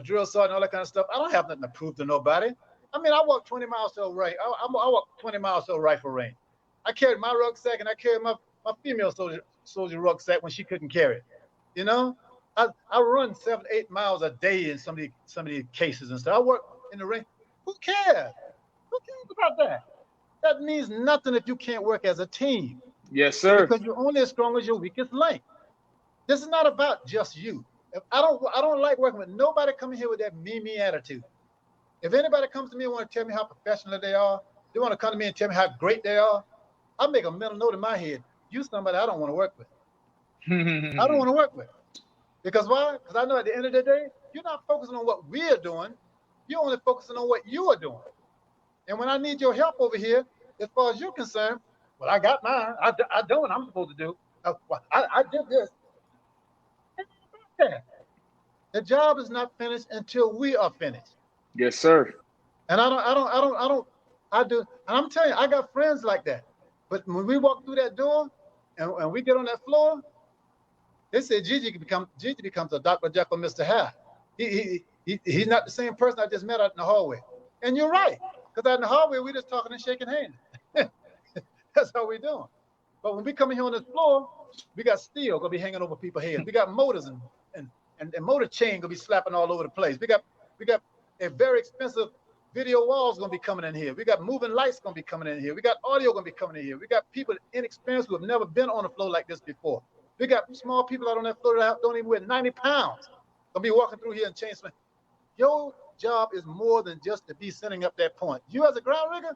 drill sergeant, all that kind of stuff, I don't have nothing to prove to nobody. I mean, I walked 20 miles to a range. I walked 20 miles to a rifle range. I carried my rucksack and I carried my female soldier rucksack when she couldn't carry it. I run 7-8 miles a day in some of these cases and stuff. I work in the ring. Who cares? Who cares about that? That means nothing if you can't work as a team. Yes, sir. Because you're only as strong as your weakest link. This is not about just you. I don't like working with nobody coming here with that me attitude. If anybody comes to me and want to tell me how professional they are, they want to come to me and tell me how great they are, I make a mental note in my head. You somebody I don't want to work with. I don't want to work with. Because why? Because I know at the end of the day, you're not focusing on what we're doing. You're only focusing on what you are doing. And when I need your help over here, as far as you're concerned, well, I got mine. I done what I'm supposed to do. I did this. The job is not finished until we are finished. Yes, sir. And I do. And I'm telling you, I got friends like that. But when we walk through that door and we get on that floor, they say Gigi becomes a Dr. Jekyll, Mr. Hyde. He's not the same person I just met out in the hallway. And you're right. Because out in the hallway, we're just talking and shaking hands. That's how we're doing. But when we come in here on this floor, we got steel gonna be hanging over people's heads. We got motors and motor chain gonna be slapping all over the place. We got a very expensive video walls gonna be coming in here. We got moving lights gonna be coming in here. We got audio gonna be coming in here. We got people inexperienced who have never been on a floor like this before. We got small people out on that floor that don't even weigh 90 pounds. Gonna be walking through here and change something. Your job is more than just to be sending up that point. You as a ground rigger,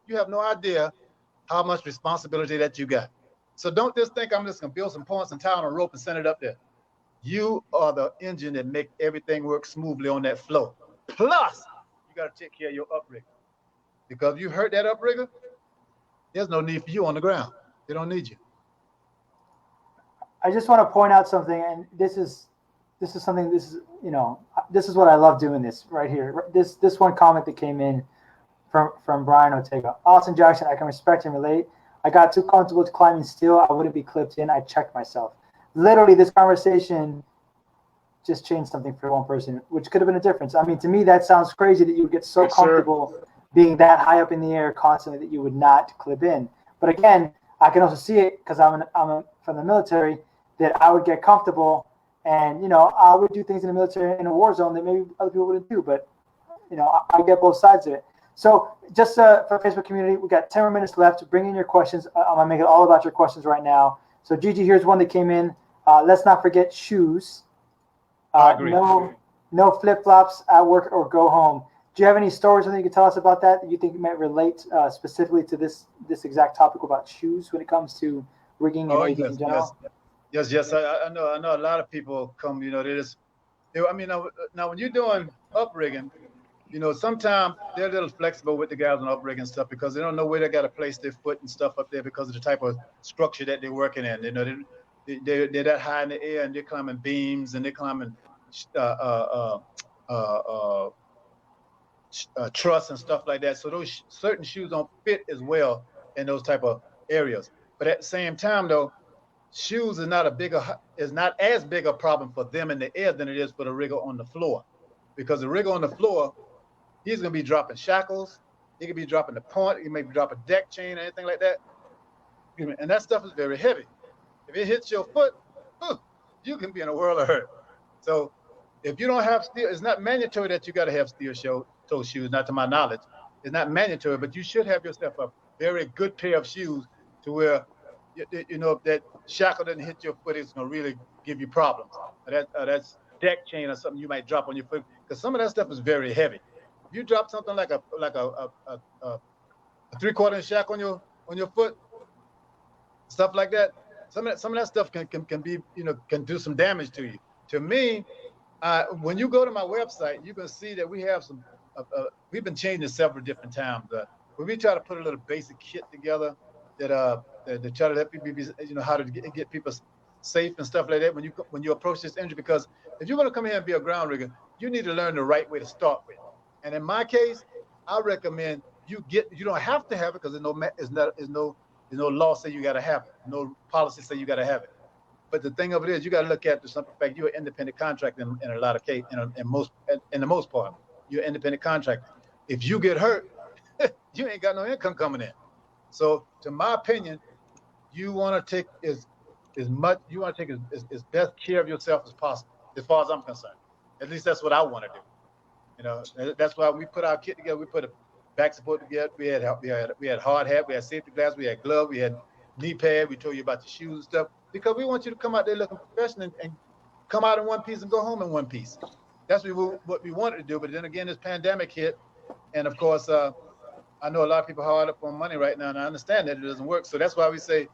you have no idea how much responsibility that you got. So don't just think I'm just gonna build some points and tie on a rope and send it up there. You are the engine that make everything work smoothly on that floor. Plus, you gotta take care of your uprigger. Because if you hurt that uprigger, there's no need for you on the ground. They don't need you. I just want to point out something, and this is what I love doing this right here. This one comment that came in from Brian Ortega. Austin Jackson, I can respect and relate. I got too comfortable with climbing steel. I wouldn't be clipped in. I checked myself. Literally, this conversation just changed something for one person, which could have been a difference. I mean, to me, that sounds crazy that you would get so Yes, comfortable being that high up in the air constantly that you would not clip in. But again, I can also see it because I'm from the military, that I would get comfortable and, I would do things in the military in a war zone that maybe other people wouldn't do. But, I get both sides of it. So just for Facebook community, we got 10 more minutes left. Bring in your questions. I'm going to make it all about your questions right now. So Gigi, here's one that came in. Let's not forget shoes. I agree. No flip-flops at work or go home. Do you have any stories that you can tell us about that you think might relate specifically to this exact topic about shoes when it comes to rigging and AV in general? Yes. I know a lot of people come, now when you're doing uprigging, sometimes they're a little flexible with the guys on uprigging stuff because they don't know where they got to place their foot and stuff up there because of the type of structure that they're working in. They're that high in the air and they're climbing beams and they're climbing truss and stuff like that. So those certain shoes don't fit as well in those type of areas. But at the same time, though, shoes is not as big a problem for them in the air than it is for the rigger on the floor, because the rigger on the floor, he's going to be dropping shackles, he could be dropping the point, he may be dropping deck chain or anything like that, and that stuff is very heavy. If it hits your foot, you can be in a world of hurt. So if you don't have steel, it's not mandatory that you got to have steel toe shoes, not to my knowledge. It's not mandatory, but you should have yourself a very good pair of shoes to where, you know, if that shackle doesn't hit your foot, it's going to really give you problems. That's deck chain or something you might drop on your foot, because some of that stuff is very heavy. If you drop something like a 3/4 inch shackle on your foot, stuff like that, some of that stuff can be, you know, can do some damage to you. To me, when you go to my website, you can see that we have some. We've been changing several different times. When we try to put a little basic kit together that try to let people be, you know, how to get people safe and stuff like that when you approach this injury. Because if you're going to come here and be a ground rigger, you need to learn the right way to start with. And in my case, I recommend you don't have to have it, because there's no law say you got to have it, no policy say you got to have it. But the thing of it is, you got to look at the simple fact you're an independent contractor in a lot of cases, in the most part, you're an independent contractor. If you get hurt, you ain't got no income coming in. So, to my opinion, you want to take as best care of yourself as possible, as far as I'm concerned. At least that's what I want to do. You know, that's why we put our kit together. We put a back support together. We had hard hat, we had safety glass, we had glove, we had knee pad. We told you about the shoes and stuff, because we want you to come out there looking professional and come out in one piece and go home in one piece. That's what we wanted to do. But then again, this pandemic hit, and of course, I know a lot of people are hard up on money right now, and I understand that it doesn't work. So that's why we say,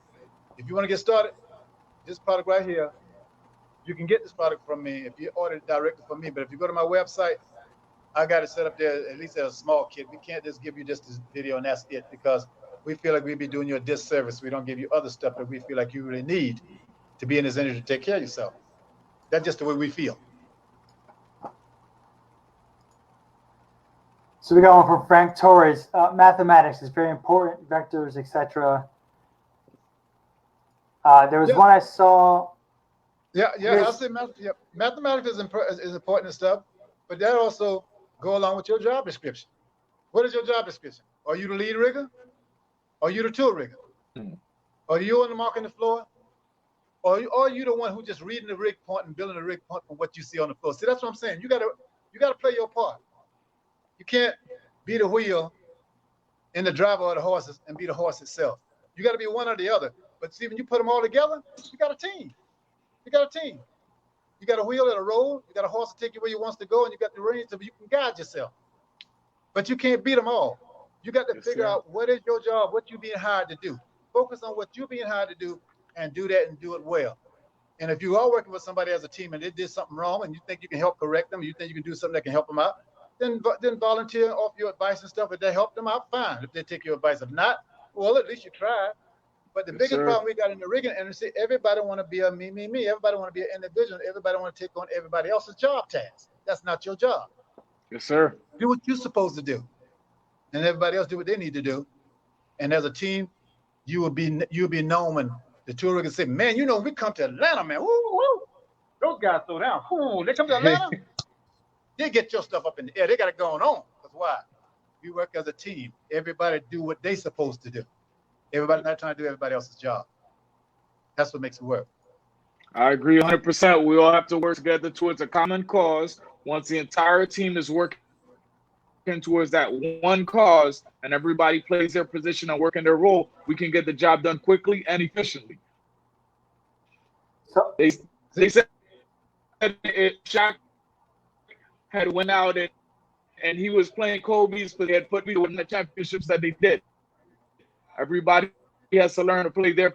if you want to get started, this product right here, you can get this product from me if you order it directly from me. But if you go to my website, I got it set up there at least as a small kit. We can't just give you just this video and that's it, because we feel like we'd be doing you a disservice. We don't give you other stuff that we feel like you really need to be in this industry to take care of yourself. That's just the way we feel. So we got one from Frank Torres. Mathematics is very important, vectors, etc. There was one I saw. Yeah. I'll say mathematics is important and stuff, but that also go along with your job description. What is your job description? Are you the lead rigger? Are you the tool rigger? Are you on the mark on the floor? Or are you the one who just reading the rig point and building the rig point from what you see on the floor? See, that's what I'm saying. You gotta play your part. You can't be the wheel and the driver of the horses and be the horse itself. You got to be one or the other. But see, when you put them all together, you got a team. You got a wheel and a roll. You got a horse to take you where you want to go, and you got the reins so you can guide yourself. But you can't beat them all. You got to figure out what is your job, what you're being hired to do. Focus on what you're being hired to do, and do that and do it well. And if you are working with somebody as a team and they did something wrong, and you think you can help correct them, you think you can do something that can help them out, then volunteer, offer your advice and stuff. If they help them out, fine. If they take your advice, if not, well, at least you tried. But the biggest problem we got in the rigging industry, everybody want to be a me. Everybody want to be an individual. Everybody want to take on everybody else's job task. That's not your job. Yes, sir. Do what you're supposed to do, and everybody else do what they need to do. And as a team, you'll be known when the tour riggers say, "Man, you know, we come to Atlanta, man. Woo. Those guys throw down. Ooh, they come to Atlanta." They get your stuff up in the air. They got it going on. Because why? We work as a team. Everybody do what they supposed to do. Everybody's not trying to do everybody else's job. That's what makes it work. I agree 100%. We all have to work together towards a common cause. Once the entire team is working towards that one cause and everybody plays their position and working their role, we can get the job done quickly and efficiently. So they said Shaq had went out and he was playing Kobe's, but they had put me to win the championships that they did. Everybody has to learn to play their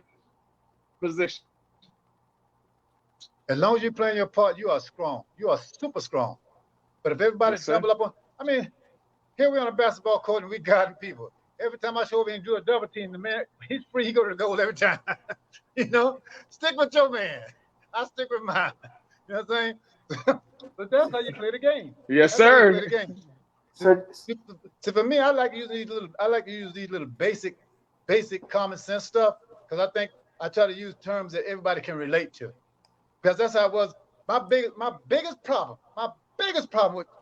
position. As long as you're playing your part, you are strong. You are super strong. But if everybody's double up on, I mean, here we're on a basketball court and we guiding people. Every time I show up and do a double team, the man, he's free. He go to the goal every time. You know, stick with your man. I stick with mine. You know what I'm saying? But that's how you play the game. Yes, sir. So for me, I like to use these little basic basic common sense stuff, because I think I try to use terms that everybody can relate to. Because that's how it was. My biggest problem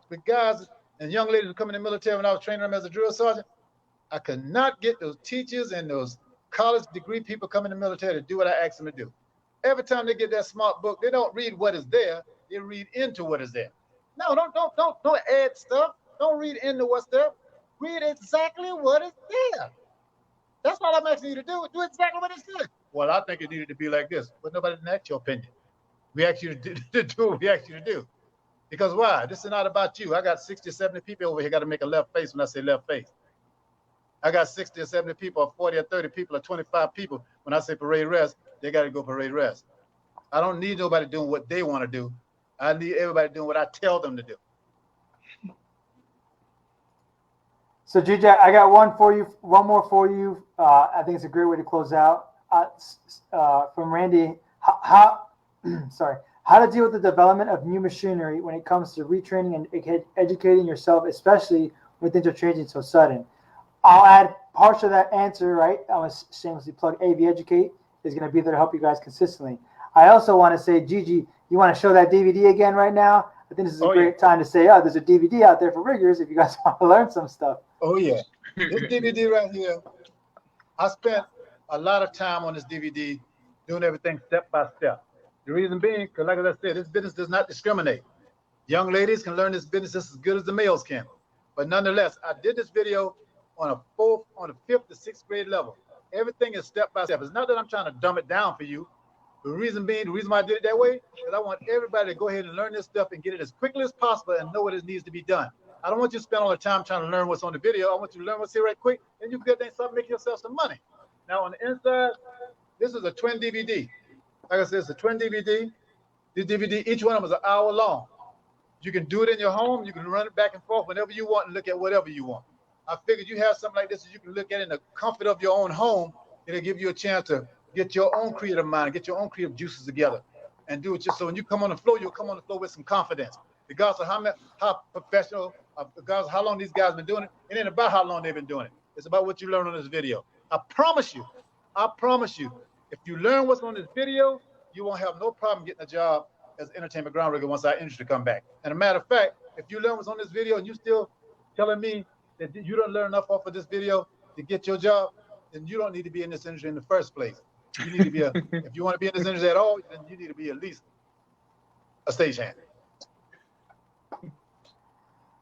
with guys and young ladies who come in the military when I was training them as a drill sergeant, I could not get those teachers and those college degree people coming in the military to do what I asked them to do. Every time they get that smart book, they don't read what is there, they read into what is there. No, don't add stuff. Don't read into what's there. Read exactly what is there. That's all I'm asking you to do. Do exactly what it says. Well, I think it needed to be like this, but nobody didn't ask your opinion. We asked you to do what we asked you to do. Because why? This is not about you. I got 60 or 70 people over here got to make a left face when I say left face. I got 60 or 70 people, or 40 or 30 people, or 25 people. When I say parade rest, they got to go parade rest. I don't need nobody doing what they want to do. I need everybody doing what I tell them to do. So, Gigi, I got one more for you. I think it's a great way to close out. From Randy, how to deal with the development of new machinery when it comes to retraining and educating yourself, especially when things are changing so sudden. I'll add part of that answer, right? I'm going to shamelessly plug AV Educate is going to be there to help you guys consistently. I also want to say, Gigi, you want to show that DVD again right now? I think this is a great time to say, there's a DVD out there for riggers if you guys want to learn some stuff. Oh, yeah. This DVD right here, I spent a lot of time on this DVD doing everything step by step. The reason being, because like I said, this business does not discriminate. Young ladies can learn this business just as good as the males can. But nonetheless, I did this video on a fifth to sixth grade level. Everything is step by step. It's not that I'm trying to dumb it down for you. The reason why I did it that way is I want everybody to go ahead and learn this stuff and get it as quickly as possible and know what it needs to be done. I don't want you to spend all the time trying to learn what's on the video. I want you to learn what's here right quick, and you can get there and start making yourself some money. Now on the inside, this is a twin DVD. Like I said, it's a twin DVD. This DVD, each one of them is an hour long. You can do it in your home. You can run it back and forth whenever you want and look at whatever you want. I figured you have something like this that you can look at in the comfort of your own home. It'll give you a chance to get your own creative mind, get your own creative juices together, and do it just so when you come on the floor, you'll come on the floor with some confidence. Regardless of how professional, regardless of how long these guys have been doing it, it ain't about how long they've been doing it. It's about what you learn on this video. I promise you, if you learn what's on this video, you won't have no problem getting a job as an entertainment ground rigger once our industry come back. And a matter of fact, if you learn what's on this video and you still telling me that you don't learn enough off of this video to get your job, then you don't need to be in this industry in the first place. You need to be if you want to be in this industry at all, then you need to be at least a stagehand.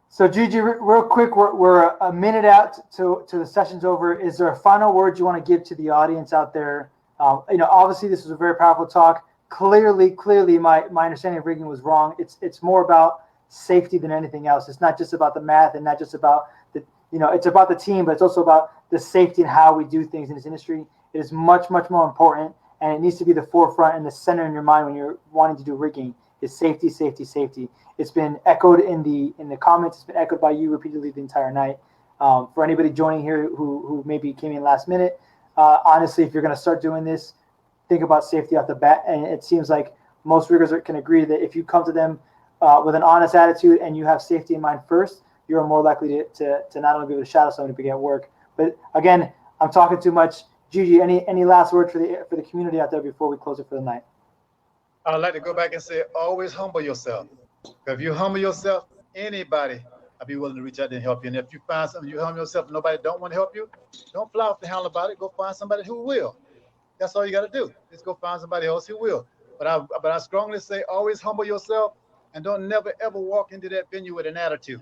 So Gigi, real quick, we're a minute out to the session's over. Is there a final word you want to give to the audience out there? Obviously this was a very powerful talk. Clearly, my understanding of rigging was wrong. It's more about safety than anything else. It's not just about the math and not just about it's about the team, but it's also about the safety and how we do things in this industry. It is much, much more important, and it needs to be the forefront and the center in your mind when you're wanting to do rigging. Is safety, safety, safety. It's been echoed in the comments. It's been echoed by you repeatedly the entire night. For anybody joining here who maybe came in last minute, honestly, if you're going to start doing this, think about safety off the bat. And it seems like most riggers can agree that if you come to them with an honest attitude and you have safety in mind first, you're more likely to not only be able to shadow somebody but get work. But again, I'm talking too much. Gigi, any last word for the community out there before we close it for the night? I'd like to go back and say, always humble yourself. If you humble yourself, anybody I'll be willing to reach out and help you. And if you find something, you humble yourself, and nobody don't want to help you, don't fly off the handle about it. Go find somebody who will. That's all you got to do. Just go find somebody else who will. But I strongly say, always humble yourself, and don't never ever walk into that venue with an attitude.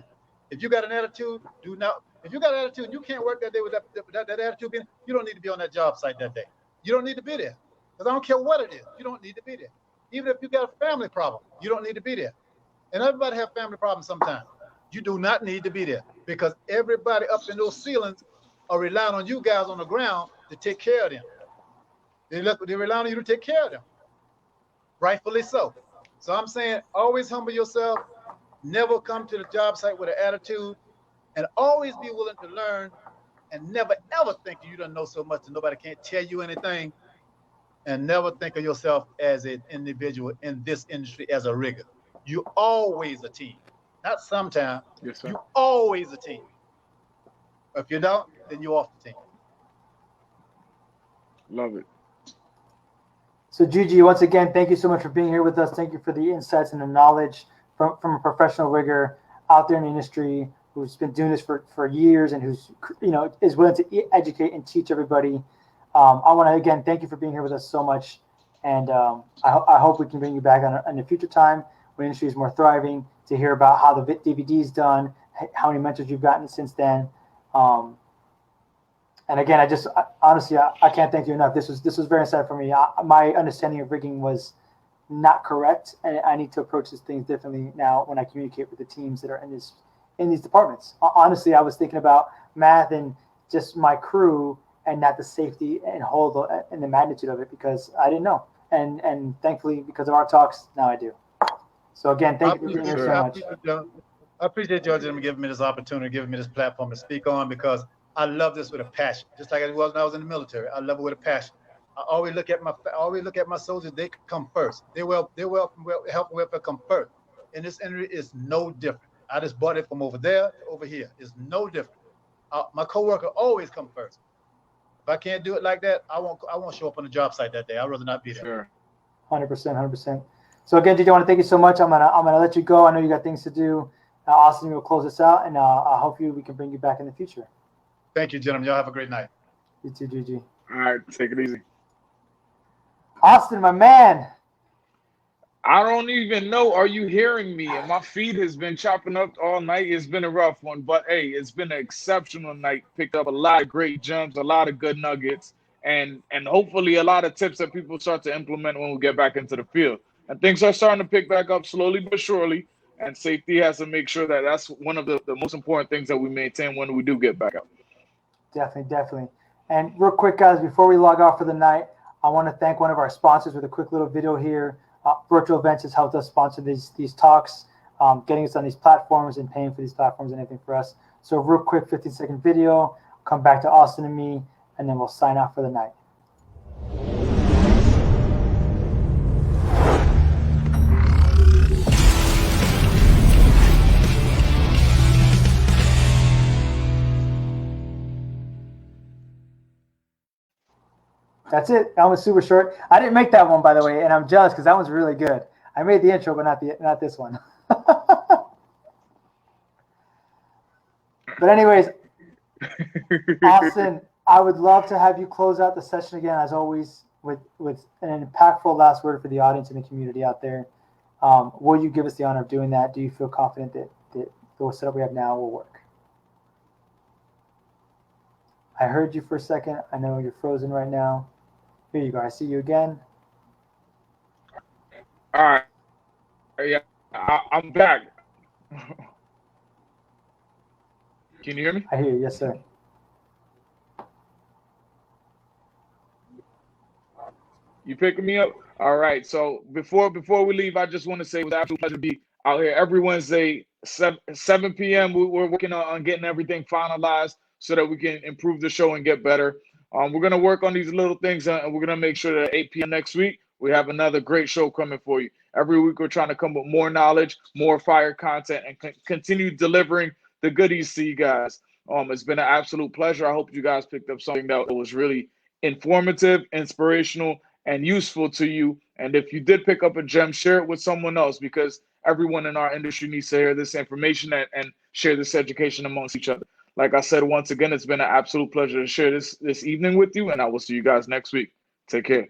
If you got an attitude, do not. If you got an attitude and you can't work that day with that attitude, you don't need to be on that job site that day. You don't need to be there. Because I don't care what it is. You don't need to be there. Even if you got a family problem, you don't need to be there. And everybody have family problems sometimes. You do not need to be there because everybody up in those ceilings are relying on you guys on the ground to take care of them. They rely on you to take care of them. Rightfully so. So I'm saying always humble yourself. Never come to the job site with an attitude, and always be willing to learn, and never ever think you don't know so much that nobody can't tell you anything, and never think of yourself as an individual in this industry as a rigger. You always a team, not sometimes. Yes, sir. You always a team. If you don't, then you're off the team. Love it. So Gigi, once again, thank you so much for being here with us. Thank you for the insights and the knowledge from a professional rigger out there in the industry who's been doing this for years and who's, is willing to educate and teach everybody. I want to, again, thank you for being here with us so much. And I hope we can bring you back in a future time when the industry is more thriving to hear about how the DVD is done, how many mentors you've gotten since then. And again, honestly, I can't thank you enough. This was very insightful for me. My understanding of rigging was not correct, and I need to approach these things differently now when I communicate with the teams that are in these departments. Honestly, I was thinking about math and just my crew, and not the safety and hold and the magnitude of it because I didn't know. And thankfully, because of our talks, now I do. So again, thank you for being here so much. I appreciate y'all gentlemen giving me this opportunity, giving me this platform to speak on because I love this with a passion, just like it was when I was in the military. I love it with a passion. I always look at my soldiers. They come first. They help welfare come first. And this industry is no different. I just bought it from over there to over here. It's no different. My coworker always come first. If I can't do it like that, I won't show up on the job site that day. I'd rather not be there. Sure. 100%. So again, Gigi, I want to thank you so much. I'm gonna let you go. I know you got things to do. Austin will close this out, and I hope we can bring you back in the future. Thank you, gentlemen. Y'all have a great night. You too, Gigi. All right, take it easy. Austin, my man. I don't even know. Are you hearing me? And my feed has been chopping up all night. It's been a rough one, but hey, it's been an exceptional night. Picked up a lot of great gems, a lot of good nuggets, and hopefully a lot of tips that people start to implement when we get back into the field. And things are starting to pick back up slowly but surely. And safety has to make sure that that's one of the most important things that we maintain when we do get back out. Definitely. And real quick, guys, before we log off for the night, I want to thank one of our sponsors with a quick little video here. Virtual Events has helped us sponsor these talks, getting us on these platforms and paying for these platforms and everything for us. So real quick, 15-second video, come back to Austin and me, and then we'll sign out for the night. That's it. That was super short. I didn't make that one, by the way, and I'm jealous because that one's really good. I made the intro, but not this one. But anyways, Austin, I would love to have you close out the session again, as always, with an impactful last word for the audience and the community out there. Will you give us the honor of doing that? Do you feel confident that the setup we have now will work? I heard you for a second. I know you're frozen right now. Here you go. I see you again. All right. Yeah, I'm back. Can you hear me? I hear you. Yes, sir. You picking me up? All right. So before we leave, I just want to say it was an absolute pleasure to be out here every Wednesday, 7 p.m. We're working on getting everything finalized so that we can improve the show and get better. We're going to work on these little things, and we're going to make sure that at 8 p.m. next week, we have another great show coming for you. Every week, we're trying to come with more knowledge, more fire content, and continue delivering the goodies to you guys. It's been an absolute pleasure. I hope you guys picked up something that was really informative, inspirational, and useful to you. And if you did pick up a gem, share it with someone else, because everyone in our industry needs to hear this information and share this education amongst each other. Like I said, once again, it's been an absolute pleasure to share this evening with you, and I will see you guys next week. Take care.